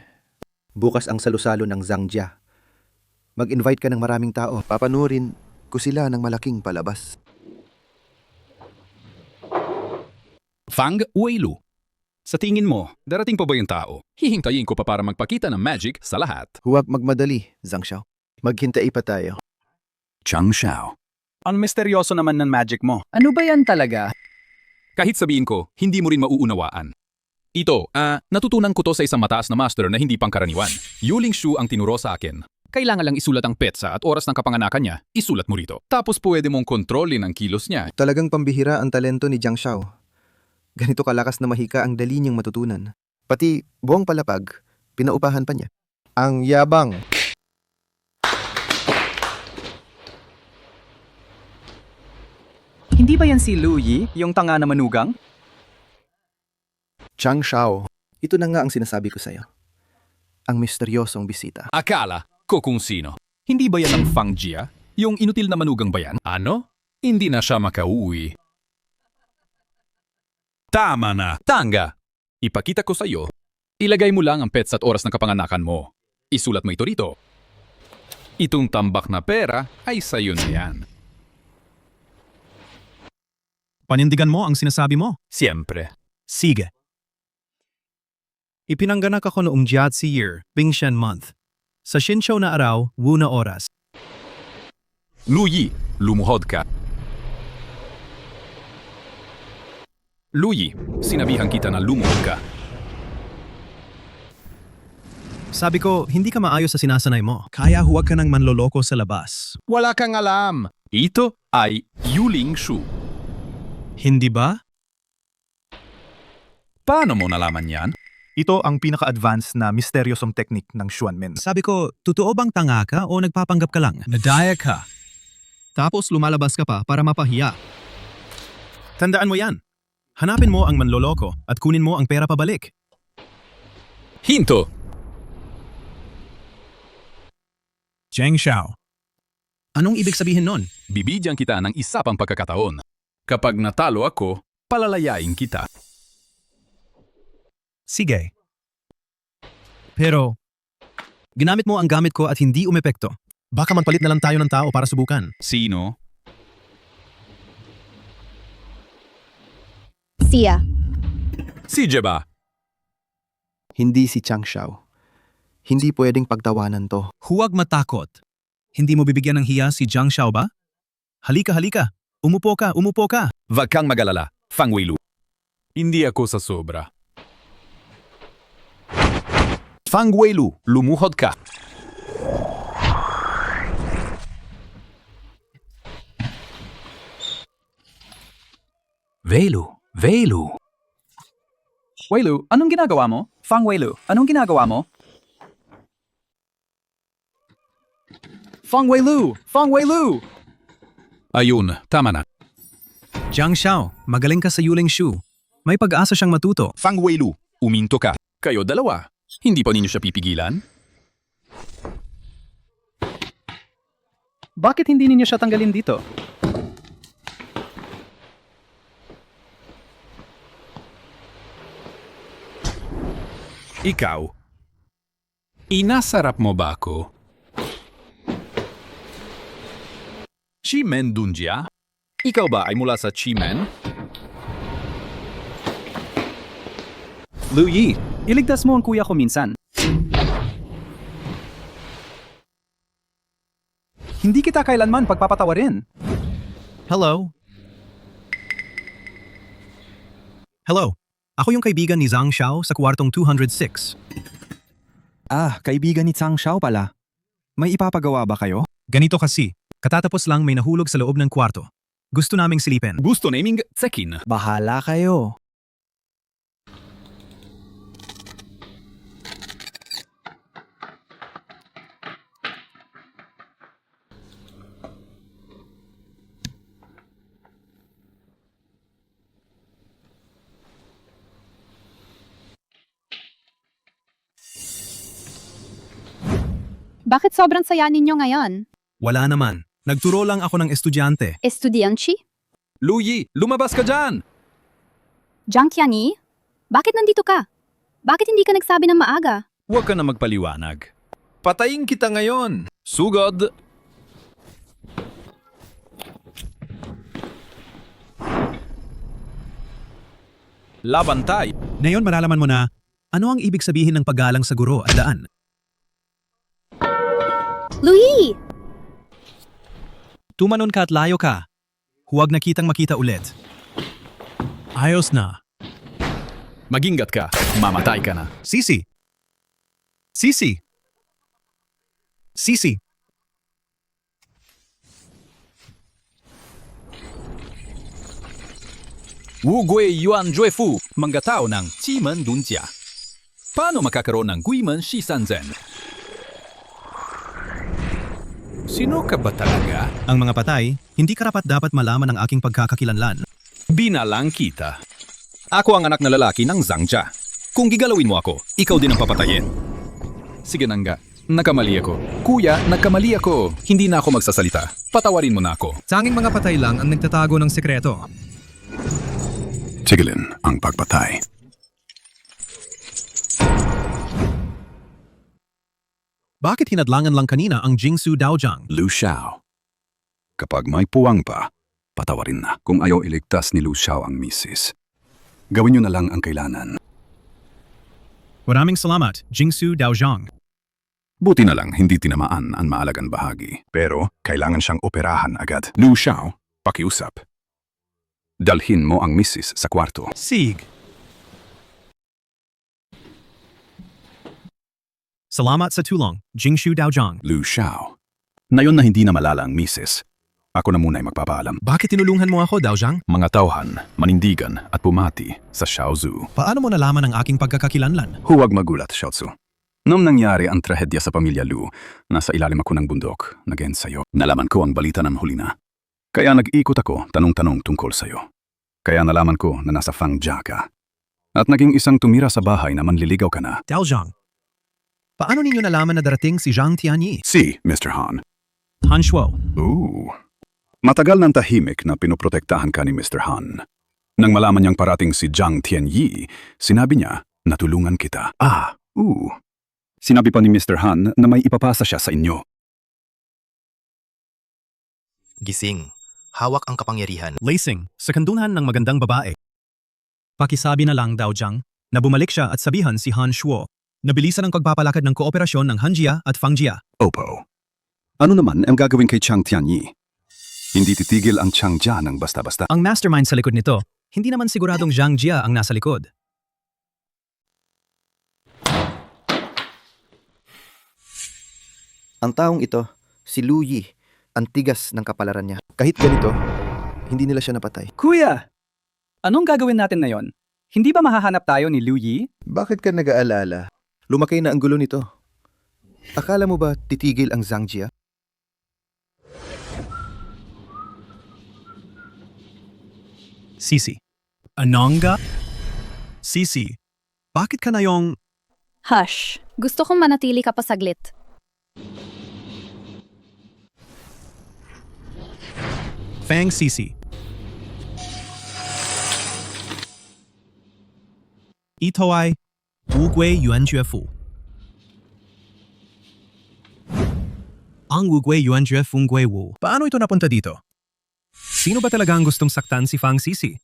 Bukas ang salusalo ng Zangjia. Mag-invite ka ng maraming tao. Papanurin ko sila ng malaking palabas. Fang Weilu. Sa tingin mo, darating pa ba yung tao? Hihintayin ko pa para magpakita ng magic sa lahat. Huwag magmadali, Zhang Xiao. Maghintay pa tayo. Chang Xiao. Ang misteryoso naman ng magic mo. Ano ba yan talaga? Kahit sabihin ko, hindi mo rin mauunawaan. Ito, natutunan ko to sa isang mataas na master na hindi pangkaraniwan. Yuling Shu ang tinuro sa akin. Kailangan lang isulat ang petsa at oras ng kapanganakan niya, isulat mo rito. Tapos pwede mong kontrolin ang kilos niya. Talagang pambihira ang talento ni Zhang Xiao. Ganito kalakas na mahika ang dali niyang matutunan. Pati buong palapag, pinaupahan pa niya. Ang yabang. Hindi ba yan si Lu Yi, yung tanga na manugang? Chang Xiao, ito na nga ang sinasabi ko sa'yo. Ang misteryosong bisita. Akala ko kung sino. Hindi ba yan ang Fang Jia? Yung inutil na manugang ba yan? Ano? Hindi na siya makauwi. Tama na! Tanga! Ipakita ko sa'yo. Ilagay mo lang ang pets at oras ng kapanganakan mo. Isulat mo ito rito. Itong tambak na pera ay sa'yo na yan. Panindigan mo ang sinasabi mo? Siyempre. Sige. Ipinangganak ako noong Jiatsi year, Bingshan month. Sa Shinshou na araw, Wu na oras. Lu Yi, lumuhod ka. Lu Yi, sinabihan kita na lumuhod ka. Sabi ko, hindi ka maayos sa sinasanay mo. Kaya huwag ka nang manloloko sa labas. Wala kang alam. Ito ay Yuling Shu. Hindi ba? Paano mo nalaman yan? Ito ang pinaka-advanced na misteryosong teknik ng Xuanmin. Sabi ko, totoo bang tanga ka o nagpapanggap ka lang? Nadaya ka. Tapos lumalabas ka pa para mapahiya. Tandaan mo yan. Hanapin mo ang manloloko at kunin mo ang pera pabalik. Hinto! Zhang Xiao. Anong ibig sabihin nun? Bibigyan kita ng isa pang pagkakataon. Kapag natalo ako, palalayain kita. Sige. Pero, ginamit mo ang gamit ko at hindi umepekto. Baka magpalit na lang tayo ng tao para subukan. Sino? Siya. Si Jeba. Hindi si Chang Xiao. Hindi pwedeng pagtawanan to. Huwag matakot. Hindi mo bibigyan ng hiya si Zhang Xiao ba? Halika, halika. Umupo ka, umupo ka. Wag kang mag-alala, Fang Weilu. Hindi ako sa sobra. Fang Weilu, lumuhod ka. Weilu. Weilu, anong ginagawa mo? Fang Weilu, anong ginagawa mo? Fang Weilu! Ayun, tama na. Zhang Xiao, magaling ka sa Yuling Shu. May pag-asa siyang matuto. Fang Weilu, uminto ka. Kayo dalawa. Hindi pa ninyo siya pipigilan? Bakit hindi ninyo siya tanggalin dito? Ikaw, inasarap mo ba ako? Chimen Dunjia? Ikaw ba ay mula sa Chimen? Lu Yi, iligtas mo ang kuya ko minsan. Hindi kita kailanman pagpapatawarin. Hello? Hello. Ako yung kaibigan ni Zhang Xiao sa kwartong 206. Kaibigan ni Zhang Xiao pala. May ipapagawa ba kayo? Ganito kasi, katatapos lang may nahulog sa loob ng kwarto. Gusto naming silipin. Gusto naming tsekin. Bahala kayo. Bakit sobrang saya ninyo ngayon? Wala naman. Nagturo lang ako ng estudyante. Estudyantsi? Luyi, lumabas ka dyan! Jiang Tianyi? Bakit nandito ka? Bakit hindi ka nagsabi ng maaga? Huwag ka na magpaliwanag. Patayin kita ngayon! Sugod! Labantay! Ngayon malalaman mo na, ano ang ibig sabihin ng paggalang sa guro at daan? Louis! Tumanon ka at layo ka. Huwag na kitang makita ulit. Ayos na. Magingat ka, mamatay ka na. Sisi! Sisi! Sisi! Wu Gui Yuan Juefu, manggatao ng Qimen Dunjia. Paano makakaroon ng Guimen Shisanzen? Sino ka ba talaga? Ang mga patay, hindi karapat-dapat malaman ang aking pagkakakilanlan. Binalang kita. Ako ang anak na lalaki ng Zhangja. Kung gigalawin mo ako, ikaw din ang papatayin. Sige nangga, nakamali ako. Kuya, nagkamali ako. Hindi na ako magsasalita. Patawarin mo na ako. Tanging mga patay lang ang nagtatago ng sekreto. Tigilin ang pagpatay. Bakit hinadlangan lang kanina ang Jingsu Daojiang? Lu Xiao. Kapag may puwang pa, patawarin na. Kung ayaw iligtas ni Lu Xiao ang misis, gawin niyo na lang ang kailangan. Maraming salamat, Jingsu Daojiang. Buti na lang hindi tinamaan ang maalagang bahagi. Pero kailangan siyang operahan agad. Lu Xiao, pakiusap. Dalhin mo ang misis sa kwarto. Sig. Salamat sa tulong, Jingsu Daojiang. Lu Xiao. Nayon na hindi na malala ang misis, ako na muna'y magpapaalam. Bakit tinulungan mo ako, Daojiang? Mga tauhan, manindigan at pumati sa Xiaozu. Paano mo nalaman ang aking pagkakakilanlan? Huwag magulat, Xiaozu. Noong nangyari ang trahedya sa pamilya Lu, nasa ilalim ako ng bundok, nag-ensayo. Nalaman ko ang balita ng huli na. Kaya nag-ikot ako, tanong-tanong tungkol sa'yo. Kaya nalaman ko na nasa Fangjia ka. At naging isang tumira sa bahay na manliligaw ka na. Daojiang, paano ninyo nalaman na darating si Jiang Tianyi? Si Mr. Han. Han Shuo. Ooh. Matagal ng tahimik na pinoprotektahan ka ni Mr. Han. Nang malaman niyang parating si Jiang Tianyi, sinabi niya, natulungan kita. Sinabi pa ni Mr. Han na may ipapasa siya sa inyo. Gising. Hawak ang kapangyarihan. Lacing, sa kanduhan ng magandang babae. Pakisabi na lang, Daojiang, na bumalik siya at sabihan si Han Shuo na bilisan ang pagpapalakad ng kooperasyon ng Hanjia at Fangjia. Opo. Ano naman ang gagawin kay Jiang Tianyi? Hindi titigil ang Changjia ng basta-basta. Ang mastermind sa likod nito, hindi naman siguradong Zhang Jia ang nasa likod. Ang taong ito, si Lu Yi, ang tigas ng kapalaran niya. Kahit ganito, hindi nila siya napatay. Kuya! Anong gagawin natin ngayon? Hindi ba mahahanap tayo ni Lu Yi? Bakit ka nag-aalala? Lumaki na ang gulo nito. Akala mo ba titigil ang Zhangjia? Sisi. Anongga? Sisi, bakit ka na yung... Hush. Gusto kong manatili ka pa saglit. Fang Sisi. Ito ay Wu Gui Yuan Juefu. Ang Wu Gui Yuan Juefu Gui Wu. Paano ito napunta dito? Sino ba talaga ang gustong saktan si Fang Sisi?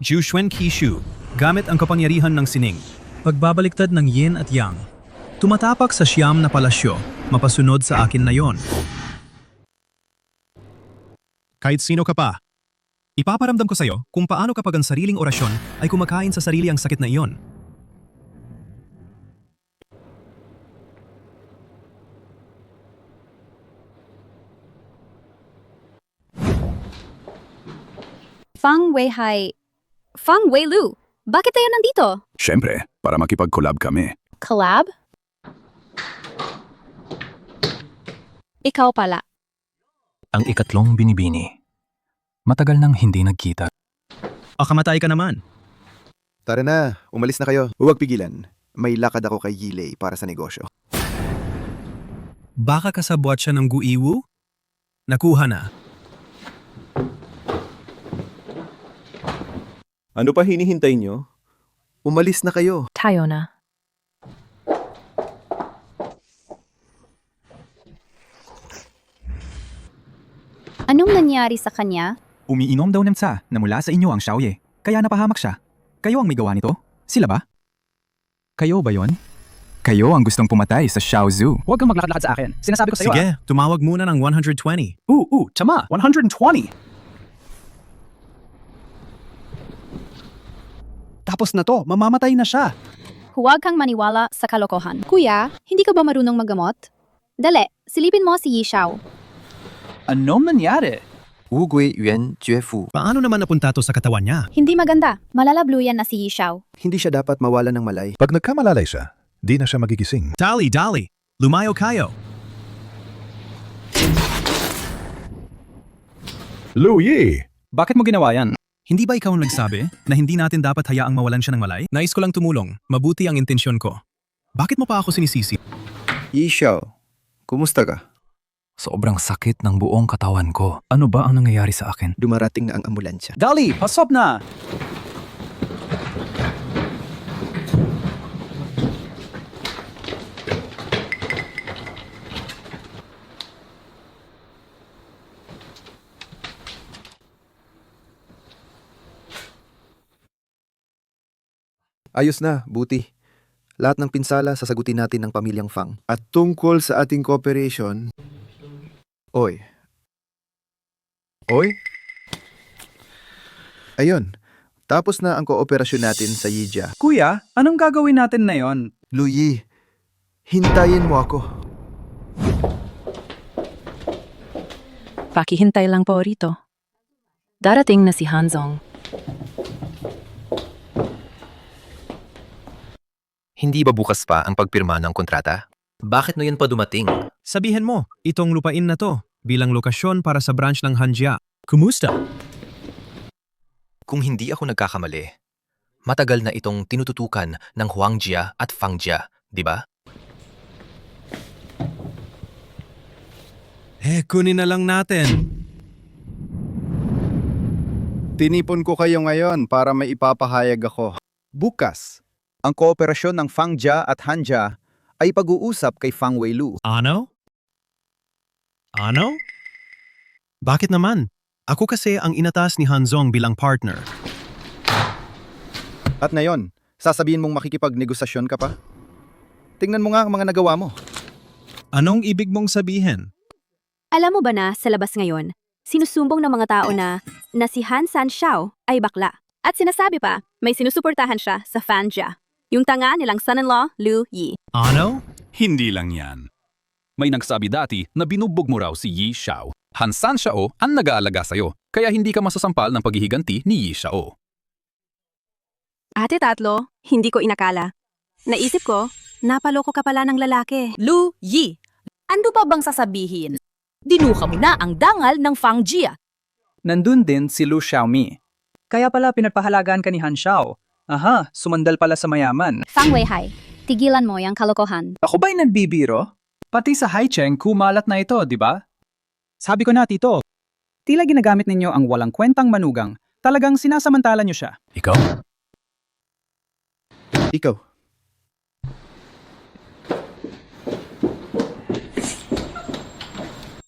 Zhu Xuan Qishu, gamit ang kapangyarihan ng sining. Pagbabaliktad ng yin at yang. Tumatapak sa siyam na palasyo, mapasunod sa akin na yon. Kahit sino ka pa, ipaparamdam ko sa'yo kung paano kapag ang sariling orasyon ay kumakain sa sarili ang sakit na iyon. Fang Weihai. Fang Weilu, bakit tayo nandito? Siyempre, para makipag-collab kami. Collab? Ikaw pala. Ang ikatlong binibini. Matagal nang hindi nagkita. Kamatay ka naman. Tara na, umalis na kayo. Huwag pigilan. May lakad ako kay Yilei para sa negosyo. Baka kasabwat siya ng Guiwu? Nakuha na. Ano pa hinihintay nyo? Umalis na kayo. Tayo na. Anong nangyari sa kanya? Umiinom daw ng tsa na mula sa inyo ang Xiaoye, kaya napahamak siya. Kayo ang may gawa nito? Sila ba? Kayo ba yon? Kayo ang gustong pumatay sa Xiao Zhu. Huwag kang maglakad-lakad sa akin. Sinasabi ko sa iyo. Sige, tumawag muna ng 120. Tama. 120. Tapos na to, mamamatay na siya. Huwag kang maniwala sa kalokohan. Kuya, hindi ka ba marunong maggamot? Dali, silipin mo si Yi Xiao. Anong nangyari? Wugui Yuan Juefu. Paano naman napunta to sa katawan niya? Hindi maganda. Malalabluyan na si Yi Xiao. Hindi siya dapat mawala ng malay. Pag nagkamalalay siya, di na siya magigising. Dali, lumayo kayo. Lu Yi! Bakit mo ginawa yan? Hindi ba ikaw ang nagsabi na hindi natin dapat hayaang mawalan siya ng malay? Nais ko lang tumulong. Mabuti ang intensyon ko. Bakit mo pa ako sinisisi? Yi Xiao, kumusta ka? Sobrang sakit ng buong katawan ko. Ano ba ang nangyayari sa akin? Dumarating na ang ambulansya. Dali, pasok na! Ayos na, buti. Lahat ng pinsala sasagutin natin ng pamilyang Fang. At tungkol sa ating cooperation... Oy. Ayun, tapos na ang kooperasyon natin sa Yijia. Kuya, anong gagawin natin na yon? Lu Yi, hintayin mo ako. Pakihintay lang po rito. Darating na si Hanzong. Hindi ba bukas pa ang pagpirma ng kontrata? Bakit na yun pa dumating? Sabihin mo, itong lupain na to bilang lokasyon para sa branch ng Hanjia. Kumusta? Kung hindi ako nagkakamali, matagal na itong tinututukan ng Huangjia at Fangjia, di ba? Kunin na lang natin. Tinipon ko kayo ngayon para may ipapahayag ako. Bukas, ang kooperasyon ng Fangjia at Hanjia ay pag-uusap kay Fang Weilu. Ano? Bakit naman? Ako kasi ang inatas ni Hanzong bilang partner. At ngayon, sasabihin mong makikipagnegosasyon ka pa? Tingnan mo nga ang mga nagawa mo. Anong ibig mong sabihin? Alam mo ba na sa labas ngayon, sinusumbong ng mga tao na si Han San Xiao ay bakla. At sinasabi pa, may sinusuportahan siya sa Fangjia. Yung tanga nilang son-in-law, Lu Yi. Ano? Hindi lang yan. May nagsabi dati na binugbog mo raw si Yi Xiao. Han San Xiao ang nag-aalaga sa'yo, kaya hindi ka masasampal ng paghihiganti ni Yi Xiao. Ate Tatlo, hindi ko inakala. Naisip ko, napaloko ka pala ng lalaki. Lu Yi, ano pa bang sasabihin? Dinuka mo na ang dangal ng Fangjia. Nandun din si Lu Xiaomi. Kaya pala pinagpahalagaan ka ni Han Xiao. Aha, sumandal pala sa mayaman. Fang Weihai, tigilan mo yung kalokohan. Ako ba'y nagbibiro? Pati sa Haicheng, kumalat na ito, di ba? Sabi ko na, Tito. Tila ginagamit ninyo ang walang kwentang manugang. Talagang sinasamantala nyo siya. Ikaw? Ikaw.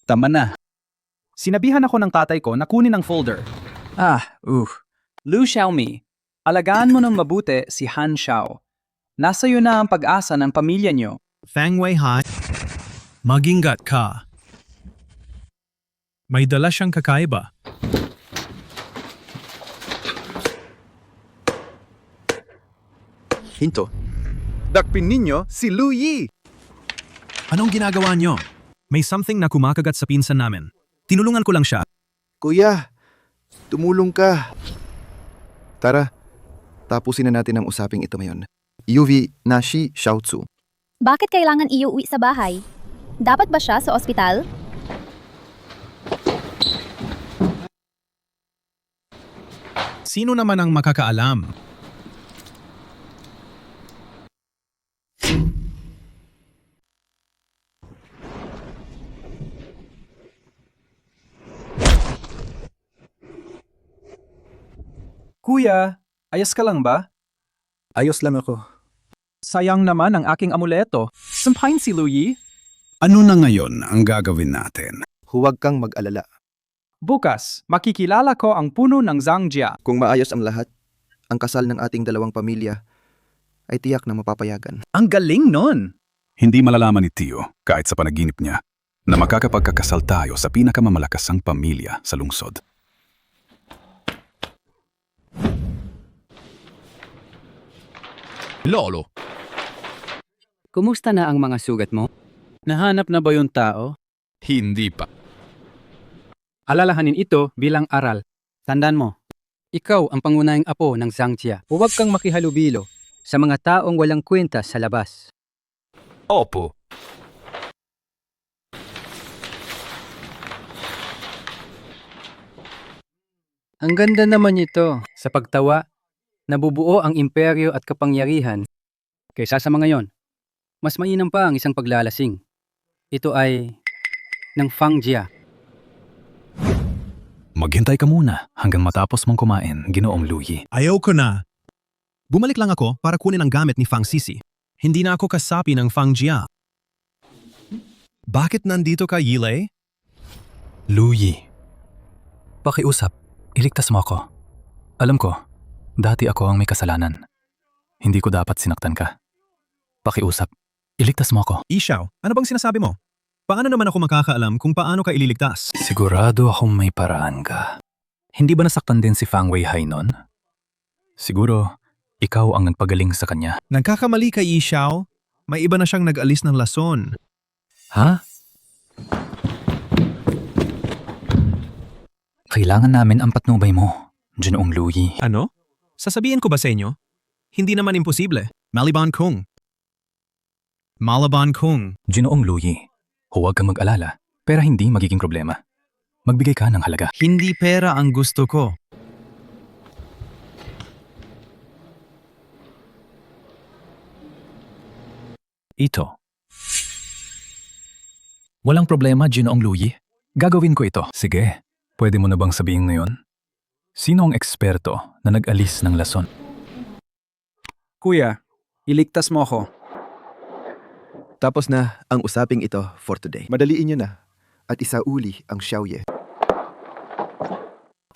Tama na. Sinabihan ako ng tatay ko na kunin ang folder. Lu Xiaomi, alagaan mo ng mabuti si Han Xiao. Nasa iyo na ang pag-asa ng pamilya niyo. Fang Weihai, magingat ka. May dala siyang kakaiba. Hinto. Dakpin ninyo si Lu Yi. Anong ginagawa niyo? May something na kumakagat sa pinsan namin. Tinulungan ko lang siya. Kuya, tumulong ka. Tara, tapusin na natin ang usaping ito ngayon. Yuvi Nashi Xiaotsu. Bakit kailangan iuwi sa bahay? Dapat ba siya sa ospital? Sino naman ang makakaalam? Kuya, ayos ka lang ba? Ayos lang ako. Sayang naman ang aking amuleto. Sampahin si Louie. Ano na ngayon ang gagawin natin? Huwag kang mag-alala. Bukas, makikilala ko ang puno ng Zangjia. Kung maayos ang lahat, ang kasal ng ating dalawang pamilya ay tiyak na mapapayagan. Ang galing nun! Hindi malalaman ni Tio, kahit sa panaginip niya, na makakapagkakasal tayo sa pinakamamalakasang pamilya sa lungsod. Lolo, Kumusta na ang mga sugat mo? Nahanap na ba yung tao? Hindi pa. Alalahanin ito bilang aral. Tandaan mo, ikaw ang pangunahing apo ng Zangjia. Huwag kang makihalubilo sa mga taong walang kwenta sa labas. Opo. Ang ganda naman ito. Sa pagtawa, nabubuo ang imperyo at kapangyarihan. Kaysa sa mga yon, mas mainam pa ang isang paglalasing. Ito ay ng Fangjia. Maghintay ka muna hanggang matapos mong kumain, Ginoong Louie. Ayaw ko na. Bumalik lang ako para kunin ang gamit ni Fang Sisi. Hindi na ako kasapi ng Fang Jia. Bakit nandito ka, Yilei? Louie, pakiusap. Iligtas mo ako. Alam ko, dati ako ang may kasalanan. Hindi ko dapat sinaktan ka. Pakiusap. Iligtas mo ako. Ishaw, ano bang sinasabi mo? Paano naman ako makakaalam kung paano ka ililigtas? Sigurado akong may paraan ka. Hindi ba nasaktan din si Fang Weihai nun? Siguro, ikaw ang nagpagaling sa kanya. Nagkakamali ka, Ishaw. May iba na siyang nag-alis ng lason. Ha? Kailangan namin ang patnubay mo, Ginoong Louie. Ano? Sasabihin ko ba sa inyo? Hindi naman imposible. Malaban Kung. Ginoong Louie, huwag kang mag-alala, pero hindi magiging problema. Magbigay ka ng halaga. Hindi pera ang gusto ko. Ito. Walang problema, Ginoong Louie. Gagawin ko ito. Sige, pwede mo na bang sabihin ngayon? Sino ang eksperto na nag-alis ng lason? Kuya, iligtas mo ako. Tapos na ang usaping ito for today. Madaliin nyo na at isauli ang Xiaoye.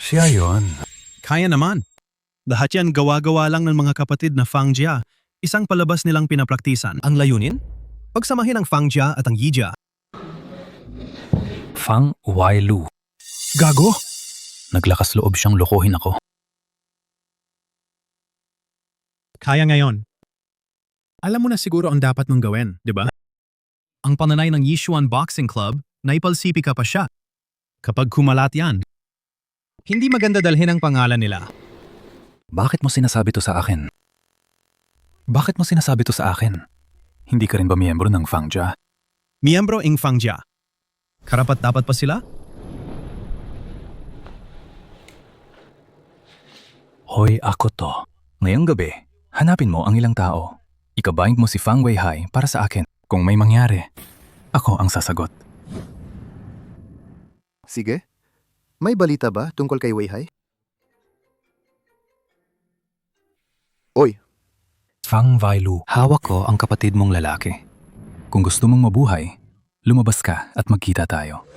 Siya yon. Kaya naman. Lahat yan gawa-gawa lang ng mga kapatid na Fang Jia. Isang palabas nilang pinapraktisan. Ang layunin? Pagsamahin ang Fang Jia at ang Yijia. Fang Wailu. Gago! Naglakas loob siyang lokohin ako. Kaya ngayon. Alam mo na siguro ang dapat mong gawin, di ba? Ang pananay ng Yishuan Boxing Club, naipalsipi ka pa siya. Kapag kumalat yan, hindi maganda dalhin ang pangalan nila. Bakit mo sinasabi to sa akin? Bakit mo sinasabi to sa akin? Hindi ka rin ba miyembro ng Fangjia? Miyembro ng Fangjia. Karapat dapat pa sila? Hoy, ako to. Ngayong gabi, hanapin mo ang ilang tao. Ikabind mo si Fang Weihai para sa akin. Kung may mangyari, ako ang sasagot. Sige. May balita ba tungkol kay Weihai? Oy. Fang Wailu, hawak ko ang kapatid mong lalaki. Kung gusto mong mabuhay, lumabas ka at magkita tayo.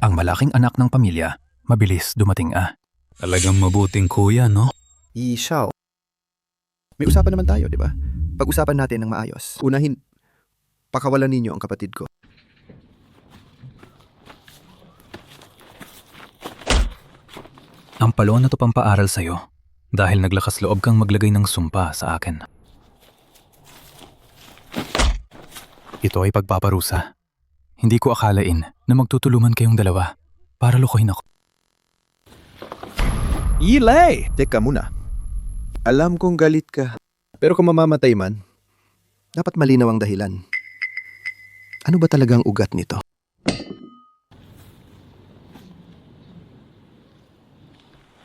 Ang malaking anak ng pamilya, mabilis dumating . Talagang mabuting kuya, no? Ishaw. May usapan naman tayo, di ba? Pag-usapan natin ng maayos. Unahin, pakawalan ninyo ang kapatid ko. Ang palon na to pampaaral sa'yo dahil naglakas loob kang maglagay ng sumpa sa akin. Ito ay pagpaparusa. Hindi ko akalain na magtutulungan kayong dalawa para lukuhin ako. Yilei! Teka muna. Alam kong galit ka. Pero kung mamamatay man, dapat malinaw ang dahilan. Ano ba talagang ugat nito?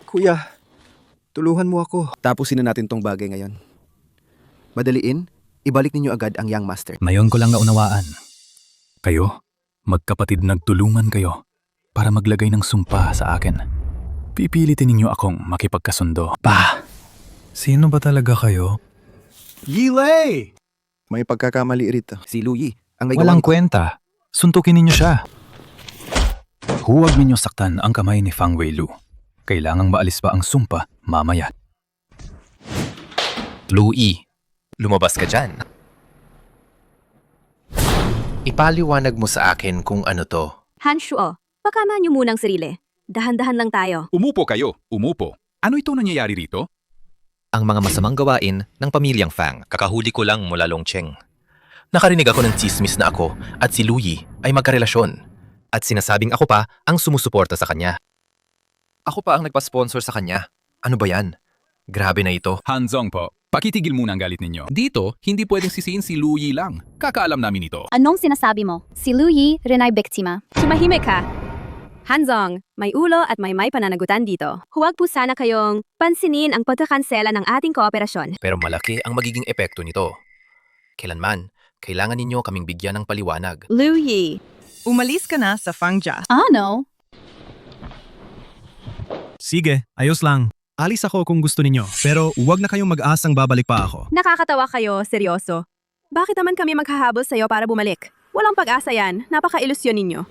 Kuya, tulungan mo ako. Tapusin na natin tong bagay ngayon. Madaliin, ibalik ninyo agad ang Young Master. Ngayon ko lang naunawaan. Kayo, magkapatid nagtulungan kayo para maglagay ng sumpa sa akin. Pipilitin ninyo akong makipagkasundo. Sino ba talaga kayo? Yilei! May pagkakamali rito. Si Luyi, ang may Walang gawa kwenta. Suntukin ninyo siya. Huwag ninyo saktan ang kamay ni Fang Weilu. Kailangang maalis pa ang sumpa mamaya. Louie, lumabas ka dyan. Ipaliwanag mo sa akin kung ano to. Hanshuo, pakama niyo munang sarili. Dahan-dahan lang tayo. Umupo kayo, umupo. Ano ito nangyayari rito? Ang mga masamang gawain ng pamilyang Fang. Kakahuli ko lang mula Longcheng. Nakarinig ako ng chismis na ako at si Luyi ay magkarelasyon. At sinasabing ako pa ang sumusuporta sa kanya. Ako pa ang nagpa-sponsor sa kanya. Ano ba yan? Grabe na ito. Hanzong po, pakitigil muna ang galit ninyo. Dito, hindi pwedeng sisihin si Luyi lang. Kakaalam namin ito. Anong sinasabi mo? Si Luyi rin ay biktima. Tumahimik ka. Hanzong, may ulo at may pananagutan dito. Huwag po sana kayong pansinin ang pagkakansela ng ating kooperasyon. Pero malaki ang magiging epekto nito. Kailanman, kailangan ninyo kaming bigyan ng paliwanag. Luyi, umalis ka na sa Fangjia. Ano? Sige, ayos lang. Alis ako kung gusto ninyo, pero huwag na kayong mag-asang babalik pa ako. Nakakatawa kayo, seryoso. Bakit naman kami maghahabol sa'yo para bumalik? Walang pag-asa yan, napaka-ilusyon ninyo.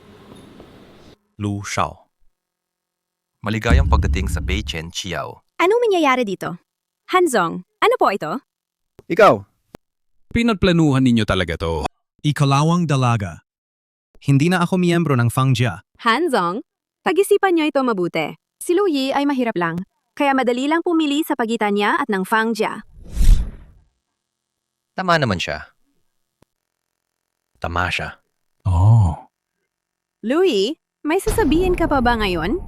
Lu Shao. Maligayang pagdating sa Beichen Chiao. Anong mangyayari dito? Hanzong, ano po ito? Ikaw, Pinagplanuhan ninyo talaga to. Ikalawang dalaga. Hindi na ako miyembro ng Fangjia. Hanzong, pag-isipan niyo ito mabuti. Si Luyi ay mahirap lang, kaya madali lang pumili sa pagitan niya at ng Fangjia. Tama naman siya. Tama siya. Oh. Luyi, may sasabihin ka pa ba ngayon?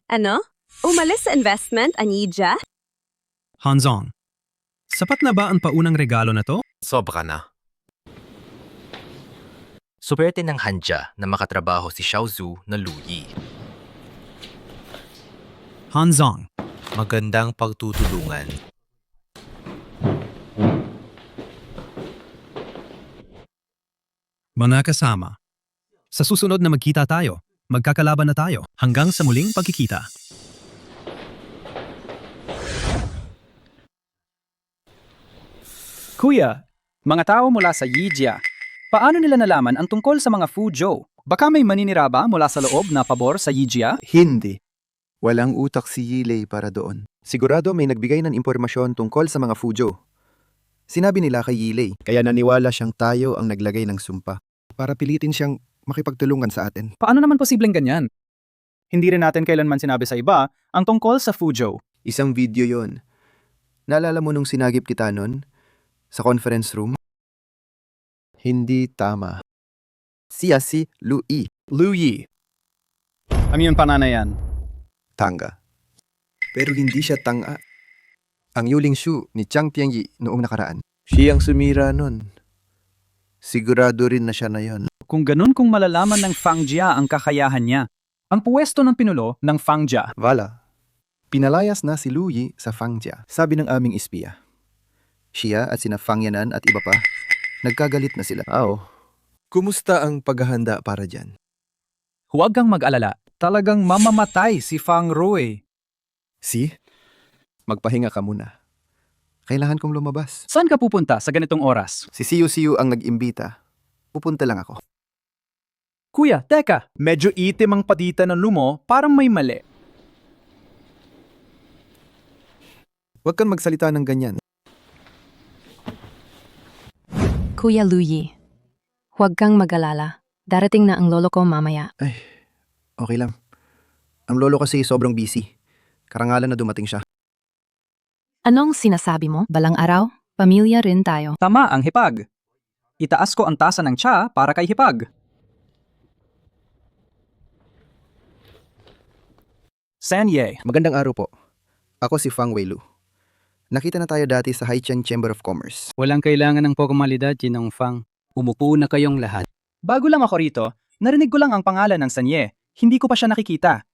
Ano? Umalis sa investment, Anija? Hanzong, sapat na ba ang paunang regalo na to? Sobra na. Superte ng Hanja na makatrabaho si Xiaozu na Luyi. Hanzong, Magandang pagtutulungan. mga kasama. Sa susunod na magkita tayo, magkakalaban na tayo hanggang sa muling pagkikita. Kuya, mga tao mula sa Yijia, paano nila nalaman ang tungkol sa mga Fuzhou? Baka may maninira ba mula sa loob na pabor sa Yijia? hindi. Walang utak si Yilei para doon. Sigurado may nagbigay ng impormasyon tungkol sa mga Fuzhou. Sinabi nila kay Yilei, kaya naniwala siyang tayo ang naglagay ng sumpa para pilitin siyang makipagtulungan sa atin. Paano naman posibleng ganyan? Hindi rin natin kailanman sinabi sa iba ang tungkol sa Fuzhou. Isang video yon. Naalala mo nung sinagip kita nun? Sa conference room? Hindi tama. Siya si Luyi. Luyi. Ano yung pananayan? Tanga. Pero hindi siya tanga. Ang Yuling Shu ni Chang Tianyi noong nakaraan. Siya ang sumira nun. Sigurado rin na siya na yon. Kung ganun kung malalaman ng Fangjia ang kakayahan niya, ang puwesto ng pinulo ng Fangjia. Wala. Pinalayas na si Luyi sa Fangjia. Sabi ng aming espiya. Siya at sina Fang Yanan at iba pa, nagkagalit na sila. Kumusta ang paghahanda para dyan? Huwag kang mag-alala. Talagang mamamatay si Fang Rui. Magpahinga ka muna. Kailangan kong lumabas. Saan ka pupunta sa ganitong oras? Si Siyu ang nag-imbita. Pupunta lang ako. Kuya, teka. Medyo itim ang patita ng lumo, parang may mali. Huwag kang magsalita ng ganyan. Kuya Luyi, huwag kang mag-alala. Darating na ang lolo ko mamaya. Okay lang. Ang lolo kasi sobrang busy. Karangalan na dumating siya. Anong sinasabi mo? Balang araw, pamilya rin tayo. Tama ang hipag. Itaas ko ang tasa ng tsa para kay hipag. Sanye. Magandang araw po. Ako si Fang Weilu. Nakita na tayo dati sa Haicheng Chamber of Commerce. Walang kailangan ng formalidad, Jinong Fang. Umupo na kayong lahat. Bago lang ako rito, narinig ko lang ang pangalan ng Sanye. Hindi ko pa siya nakikita.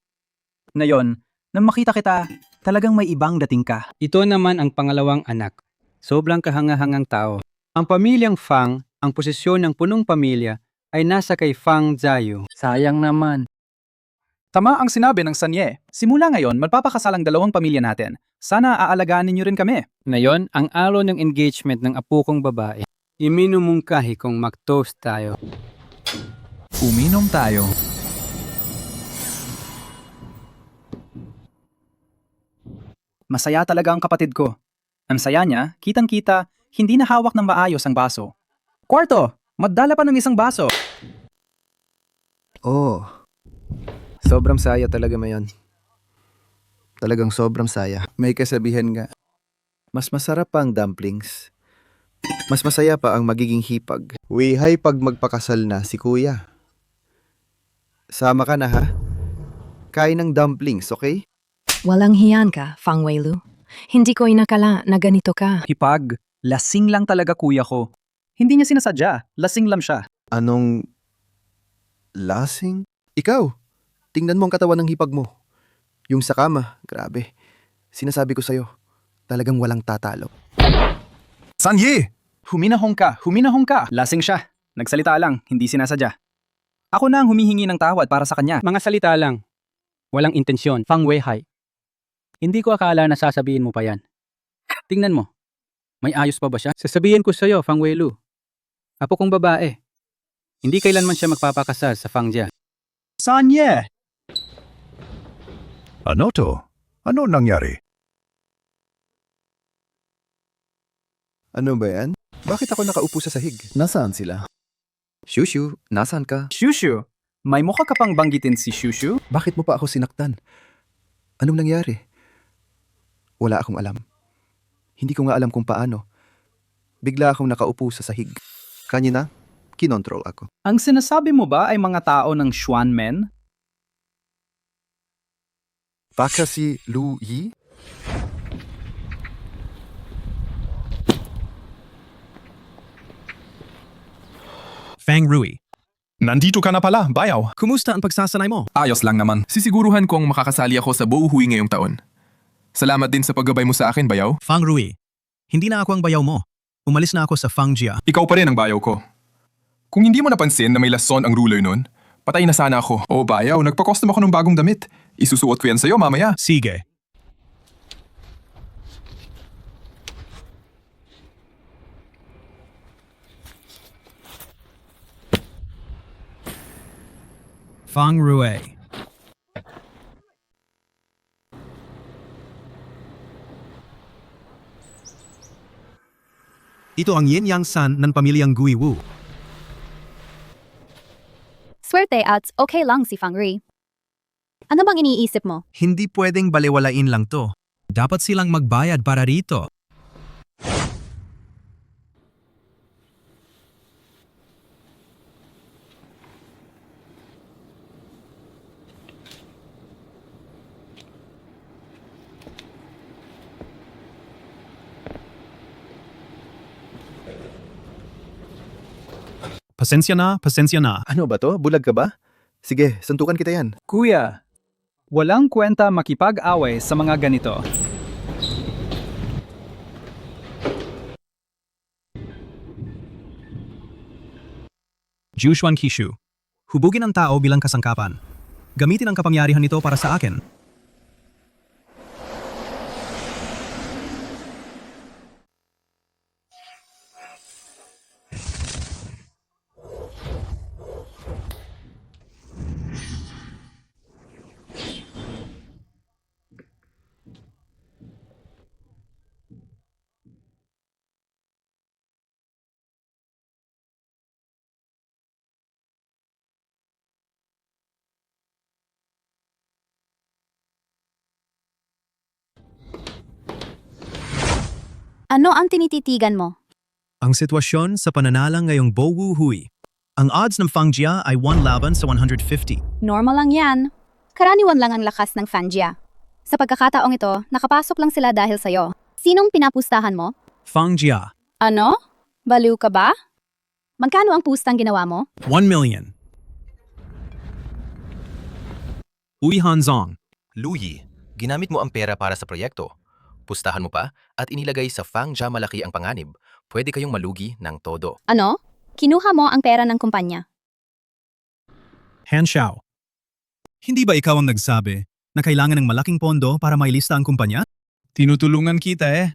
Ngayon, nang makita kita, talagang may ibang dating ka. Ito naman ang pangalawang anak. Sobrang kahangahangang tao. Ang pamilyang Fang, ang posisyon ng punong pamilya, ay nasa kay Fang Zayu. Sayang naman. Tama ang sinabi ng Sanye. Simula ngayon, magpapakasal ang dalawang pamilya natin. Sana aalagaan ninyo rin kami. Ngayon, ang araw ng engagement ng apo kong babae. Iminumungkahi kong mag-toast tayo. Uminom tayo. Masaya talaga ang kapatid ko. Ang saya niya, kitang-kita, hindi na hawak ng maayos ang baso. Kwarto, magdala pa ng isang baso. Oh, sobrang saya talaga mayon. Talagang sobrang saya. May kasabihan nga, mas masarap pa ang dumplings. Mas masaya pa ang magiging hipag. Wihay pag magpakasal na si kuya. Sama ka na ha? Kain ng dumplings, okay? Walang hiyan ka, Fang Weilu. Hindi ko inakala na ganito ka. Hipag, lasing lang talaga kuya ko. Hindi niya sinasadya, lasing lang siya. Anong lasing? Ikaw, tingnan mo ang katawan ng hipag mo. Yung sa kama, grabe. Sinasabi ko sa'yo, talagang walang tatalo. Sanye! Huminahong ka. Lasing siya. Nagsalita lang, hindi sinasadya. Ako na ang humihingi ng tawad para sa kanya. Mga salita lang. Walang intensyon. Fang Weihai. Hindi ko akala na sasabihin mo pa yan. Tingnan mo. May ayos pa ba siya? Sasabihin ko sa'yo, Fang Weilu. Apo kong babae. Hindi kailanman siya magpapakasal sa Fangjia. Sanye! Ano to? Ano nangyari? Ano ba yan? Bakit ako nakaupo sa sahig? Nasaan sila? Shushu, nasaan ka? Shushu, may mukha ka pang banggitin si Shushu? Bakit mo pa ako sinaktan? Anong nangyari? Wala akong alam. Hindi ko nga alam kung paano. Bigla akong nakaupo sa sahig. Kanina, kinontrol ako. Ang sinasabi mo ba ay mga tao ng Xuanmen? Baka si Lu Yi? Fang Rui. Nandito ka na pala, bayaw. Kumusta ang pagsasanay mo? Ayos lang naman. Sisiguruhan kong makakasali ako sa Bouhui ngayong taon. Salamat din sa paggabay mo sa akin, bayaw. Fang Rui, hindi na ako ang bayaw mo. Umalis na ako sa Fangjia. Ikaw pa rin ang bayaw ko. Kung hindi mo napansin na may lason ang ruler nun, patay na sana ako. O bayaw, nagpa-custom ako ng bagong damit. Isusuot ko yan sa'yo mamaya. Sige. Fang Rui. Ito ang yin yang san ng pamilyang Gui Wu. Swerte at okay lang si Fang Rui. Ano bang iniisip mo? Hindi pwedeng baliwalain lang to. Dapat silang magbayad para rito. Pasensya na. Ano ba to? Bulag ka ba? Sige, suntukan kita yan. Kuya, walang kwenta makipag-away sa mga ganito. Jushuan Kishu. Hubugin ang tao bilang kasangkapan. Gamitin ang kapangyarihan nito para sa akin. Ano ang tinititigan mo? Ang sitwasyon sa pananalang ngayong Bouhui. Ang odds ng Fangjia ay 1 laban sa 150. Normal lang yan. Karaniwan lang ang lakas ng Fangjia. Sa pagkakataong ito, nakapasok lang sila dahil sa'yo. Sinong pinapustahan mo? Fang Jia, Ano? Baliw ka ba? Magkano ang pustang ginawa mo? 1 million. Ui Hanzong, Luyi, ginamit mo ang pera para sa proyekto. Pustahan mo pa at inilagay sa Fang Jia malaki ang panganib. Pwede kayong malugi ng todo. Ano? Kinuha mo ang pera ng kumpanya. Han Xiao. Hindi ba ikaw ang nagsabi na kailangan ng malaking pondo para mailista ang kumpanya? Tinutulungan kita eh.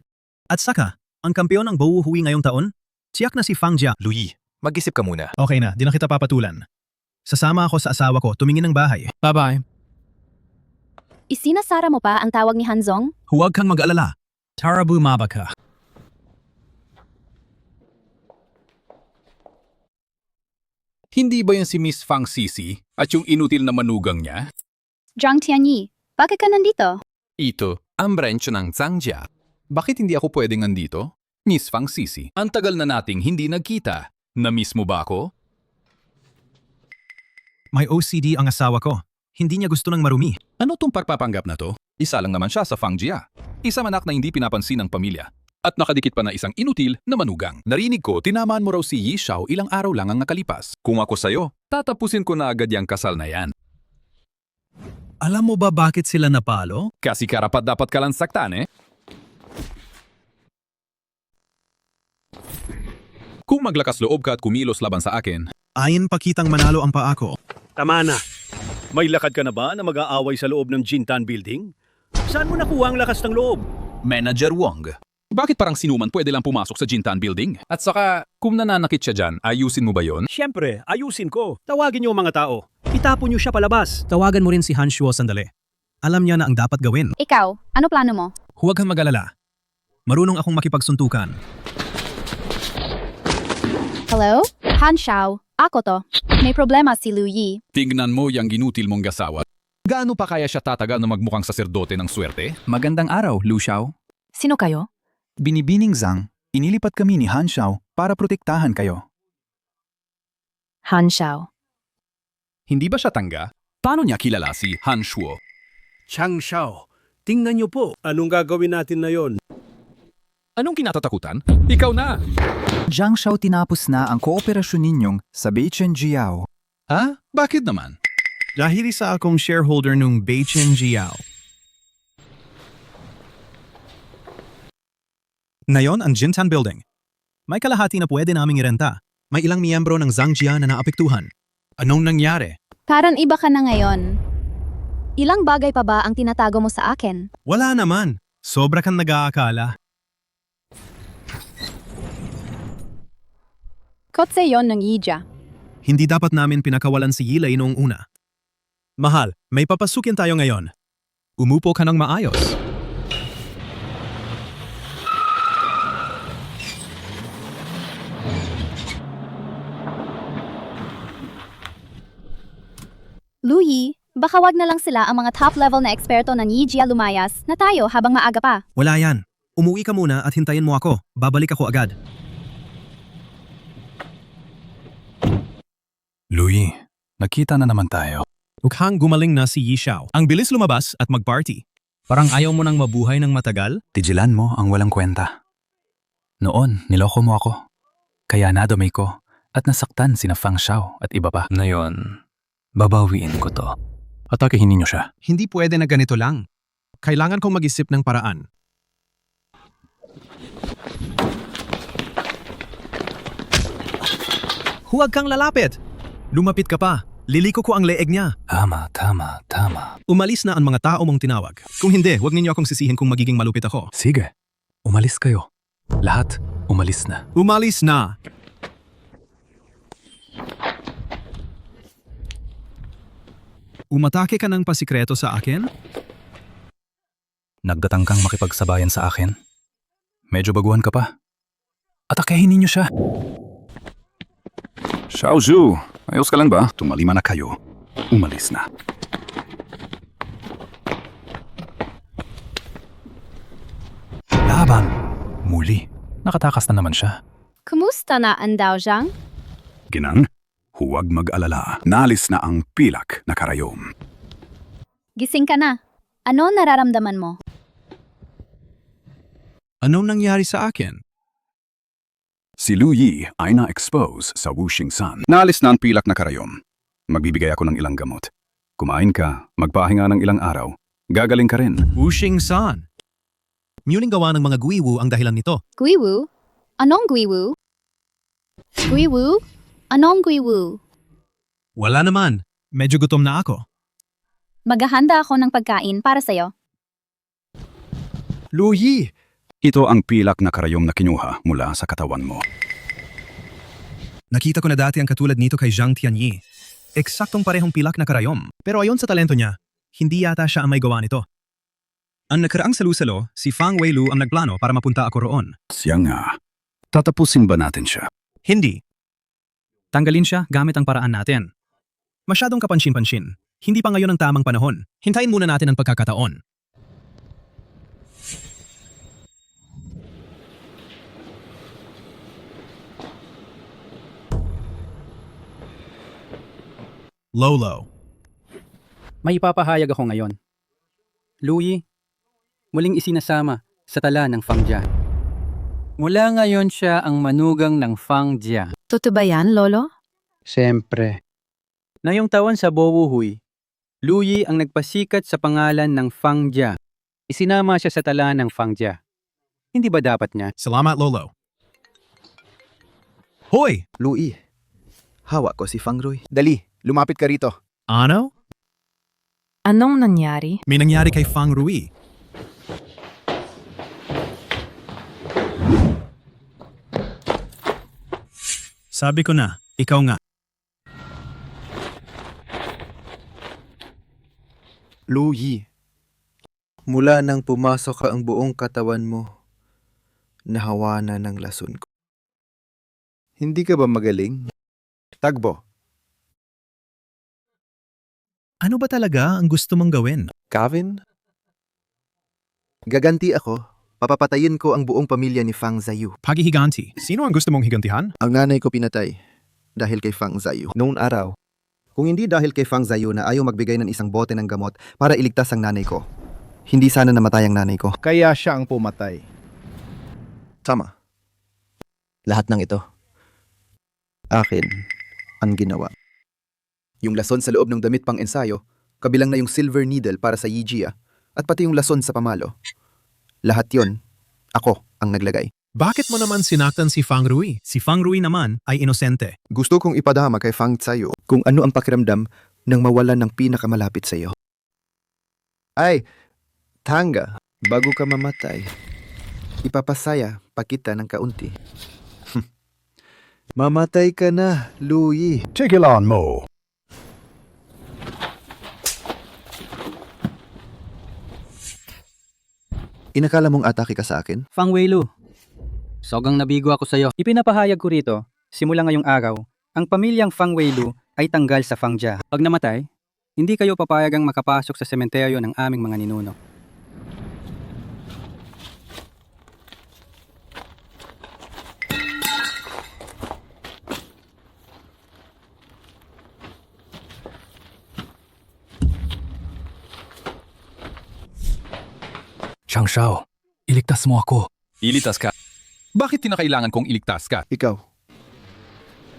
At saka, ang kampeon ng Bowu Hui ngayong taon, siyak na si Fang Jia. Luyi, mag-isip ka muna. Okay na, di na kita papatulan. Sasama ako sa asawa ko, tumingin ng bahay. Bye-bye. Isinasara mo pa ang tawag ni Hanzong? Huwag kang mag-alala. Tarabu Mabaka. Hindi ba yan si Miss Fang Sisi at yung inutil na manugang niya? Zhang Tianyi, bakit ka nandito? Ito, ang branch ng Zangjia. Bakit hindi ako pwedeng andito? Miss Fang Sisi, ang tagal na nating hindi nagkita. Na-miss mo ba ako? May OCD ang asawa ko. Hindi niya gusto ng marumi. Ano tong pagpapanggap na to? Isa lang naman siya sa Fangjia. Isang anak na hindi pinapansin ng pamilya. At nakadikit pa na isang inutil na manugang. Narinig ko, tinamaan mo raw si Yi Xiao ilang araw lang ang nakalipas. Kung ako sa'yo, tatapusin ko na agad yung kasal na yan. Alam mo ba bakit sila napalo? Kasi karapat dapat ka lang saktan eh. Kung maglakas loob ka at kumilos laban sa akin, Ayon pa kitang manalo ang paa ko. Tama na. May lakad ka na ba na mag-aaway sa loob ng Jintan Building? Saan mo nakuha ang lakas ng loob? Manager Wong. Bakit parang sinuman pwede lang pumasok sa Jintan Building? At saka, kung nananakit siya dyan, ayusin mo ba yon? Siyempre, ayusin ko. Tawagin niyo ang mga tao. Itapon niyo siya palabas. Tawagan mo rin si Han Shuo sandali. Alam niya na ang dapat gawin. Ikaw, ano plano mo? Huwag kang mag-alala. Marunong akong makipagsuntukan. Hello? Han Xiao, ako to. May problema si Lu Yi. Tingnan mo yung ginutil mong gasawa. Gaano pa kaya siya tatagal na magmukhang saserdote ng swerte? Magandang araw, Lu Xiao. Sino kayo? Binibining Zhang, inilipat kami ni Han Xiao para protektahan kayo. Han Xiao. Hindi ba siya tangga? Paano niya kilala si Han Shuo? Chang Xiao, tingnan niyo po. Anong gagawin natin na yon? Anong kinatatakutan? Ikaw na! Zhang Xiao tinapos na ang kooperasyon ninyong sa Beichen Jiao. Ha? Bakit naman? Dahil isa akong shareholder nung Beichen Jiao. Ngayon ang Jintan Building. May kalahati na pwede naming irenta. May ilang miyembro ng Zangjia na naapektuhan. Anong nangyari? Parang iba ka na ngayon. Ilang bagay pa ba ang tinatago mo sa akin? Wala naman. Sobra kang nag-aakala. Kotse yon ng Yijia. Hindi dapat namin pinakawalan si Yilay noong una. Mahal, may papasukin tayo ngayon. Umupo ka ng maayos. Lu Yi, baka wag na lang sila ang mga top-level na eksperto ng Yijia lumayas na tayo habang maaga pa. Wala yan. Umuwi ka muna at hintayin mo ako. Babalik ako agad. Louis, nakita na naman tayo. Mukhang gumaling na si Yi Xiao. Ang bilis lumabas at mag-party. Parang ayaw mo nang mabuhay ng matagal? Tigilan mo ang walang kwenta. Noon, niloko mo ako. Kaya nadamay ko at nasaktan sina Fang Xiao at iba pa. Ngayon, babawiin ko to. Atakihin ninyo siya. Hindi pwede na ganito lang. Kailangan kong mag-isip ng paraan. Huwag kang lalapit! Lumapit ka pa. Liliko ko ang leeg niya. Tama. Umalis na ang mga tao mong tinawag. Kung hindi, huwag ninyo akong sisihin kung magiging malupit ako. Sige, umalis kayo. Lahat, umalis na. Umalis na! Umatake ka ng pasikreto sa akin? Nagdatang kang makipagsabayan sa akin? Medyo baguhan ka pa. Atakehin ninyo siya. Xiao Zhu, ayos ka lang ba? Tumalima na kayo. Umalis na. Laban! Muli, nakatakas na naman siya. Kumusta na ang Dao Zhang? Ginang, huwag mag-alala. Nalis na ang pilak na karayom. Gising ka na. Ano nararamdaman mo? Anong nangyari sa akin? Si Lu Yi ay na-expose sa Wuxing San. Naalis na ang pilak na karayom. Magbibigay ako ng ilang gamot. Kumain ka, magpahinga ng ilang araw. Gagaling ka rin. Wuxing San. Muling gawa ng mga guiwu ang dahilan nito. Guiwu? Anong guiwu? Guiwu? Anong guiwu? Wala naman. Medyo gutom na ako. Maghahanda ako ng pagkain para sa'yo. Lu Yi! Ito ang pilak na karayom na kinuha mula sa katawan mo. Nakita ko na dati ang katulad nito kay Zhang Tianyi. Eksaktong parehong pilak na karayom. Pero ayon sa talento niya, hindi yata siya ang may gawa nito. Ang nakaraang salusalo, si Fang Weilu ang nagplano para mapunta ako roon. Siya nga. Tatapusin ba natin siya? Hindi. Tanggalin siya gamit ang paraan natin. Masyadong kapansin-pansin. Hindi pa ngayon ang tamang panahon. Hintayin muna natin ang pagkakataon. Lolo. May ipapahayag ako ngayon. Lu Yi, muling isinasama sa tala ng Fangjia. Mula ngayon siya ang manugang ng Fangjia. Totoo ba yan, Lolo? Siyempre. Ngayong taon sa Bowohui, Lu Yi ang nagpasikat sa pangalan ng Fangjia. Isinama siya sa tala ng Fangjia. Hindi ba dapat niya? Salamat, Lolo. Hoy! Lu Yi, hawa ko si Fang Rui. Dali, lumapit ka rito. Ano? Anong nangyari? May nangyari kay Fang Rui. Sabi ko na, ikaw nga. Lu Yi, mula nang pumasok ka ang buong katawan mo, nahawa na ng lason ko. Hindi ka ba magaling? Tagbo. Ano ba talaga ang gusto mong gawin? Kevin? Gaganti ako. Papapatayin ko ang buong pamilya ni Fang Zayu. Paghihiganti. Sino ang gusto mong higantihan? Ang nanay ko pinatay dahil kay Fang Zayu. Noong araw, kung hindi dahil kay Fang Zayu na ayaw magbigay ng isang bote ng gamot para iligtas ang nanay ko, hindi sana namatay ang nanay ko. Kaya siya ang pumatay. Tama. Lahat ng ito, akin ang ginawa. Yung lason sa loob ng damit pang ensayo, kabilang na yung silver needle para sa Yijia, at pati yung lason sa pamalo. Lahat yon, ako ang naglagay. Bakit mo naman sinaktan si Fang Rui? Si Fang Rui naman ay inosente. Gusto kong ipadama kay Fang Zayu kung ano ang pakiramdam nang mawalan ng pinakamalapit sa iyo. Ay, Tanga, bago ka mamatay, ipapasaya pa kita ng kaunti. Mamatay ka na, Lu Yi. Tigilan mo. Inakala mong atake ka sa akin? Fang Weilu, sogang nabigo ako sa'yo. Ipinapahayag ko rito, simula ngayong araw, ang pamilyang Fang Weilu ay tanggal sa Fangjia. Pag namatay, hindi kayo papayagang makapasok sa sementeryo ng aming mga ninuno. Chang Shao, iligtas mo ako. Iligtas ka? Bakit tinakailangan kong iligtas ka? Ikaw.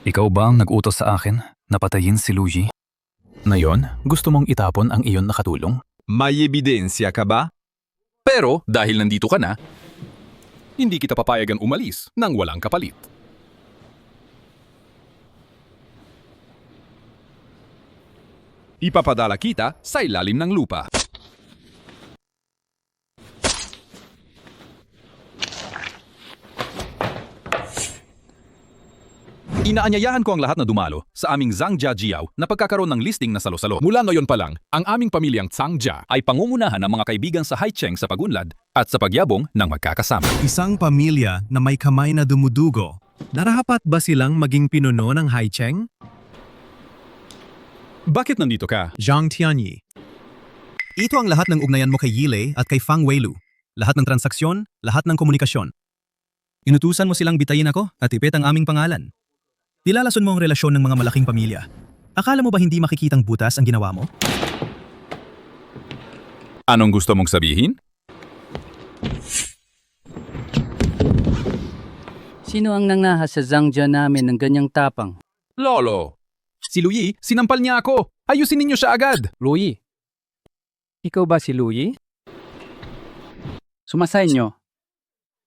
Ikaw ba ang nag-utos sa akin na patayin si Lu Yi? Ngayon, gusto mong itapon ang iyon na katulong? May ebidensya ka ba? Pero dahil nandito ka na, hindi kita papayagan umalis nang walang kapalit. Ipapadala kita sa ilalim ng lupa. Inaanyayahan ko ang lahat na dumalo sa aming Zhangjia Jiao na pagkakaroon ng listing na salo-salo. Mula ngayon pa lang, ang aming pamilyang Zhangjia ay pangungunahan ng mga kaibigan sa Haicheng sa pagunlad at sa pagyabong ng magkakasama. Isang pamilya na may kamay na dumudugo. Narapat ba silang maging pinuno ng Haicheng? Bakit nandito ka? Zhang Tianyi. Ito ang lahat ng ugnayan mo kay Yilei at kay Fang Weilu. Lahat ng transaksyon, lahat ng komunikasyon. Inutusan mo silang bitayin ako at ipit ang aming pangalan. Nilalason mo ang relasyon ng mga malaking pamilya. Akala mo ba hindi makikitang butas ang ginawa mo? Anong gusto mong sabihin? Sino ang nangahas sa Zangjia namin ng ganyang tapang? Lolo! Si Louis, sinampal niya ako! Ayusin ninyo siya agad! Louis? Ikaw ba si Louis? Sumasay nyo.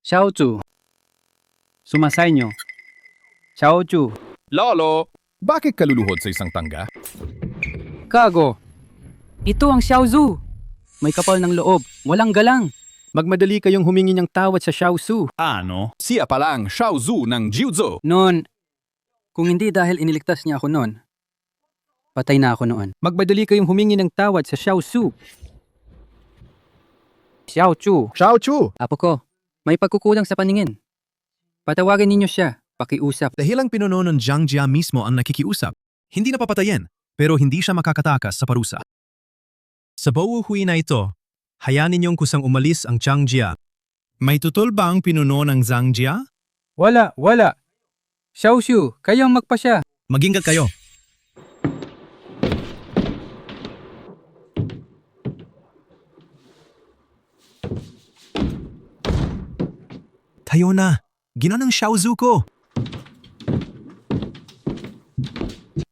Xiao Zhu. Sumasay nyo. Xiao Zhu. Lolo! Bakit kaluluhod sa isang tangga? Kago! Ito ang Xiao Zhu. May kapal ng loob. Walang galang. Magmadali kayong humingi ng tawad sa Xiao Zhu. Ano? Siya palang Xiao Zhu ng Jiuzhou. Noon, kung hindi dahil iniligtas niya ako noon, patay na ako noon. Magmadali kayong humingi ng tawad sa Xiao Zhu. Xiao Zhu. Xiao Zhu! Apo ko, may pagkukulang sa paningin. Patawarin ninyo siya, pakiusap. Dahil ang pinuno ng Zangjia mismo ang nakikiusap, hindi napapatayin, pero hindi siya makakatakas sa parusa. Sa Bouhui na ito, hayaan ninyong kusang umalis ang Zangjia. May tutol ba ang pinuno ng Zangjia? Wala. Xiao Zhu, kayong magpasya. Magingkat kayo. Tayo na. Ginanang Xiao Zhu ko.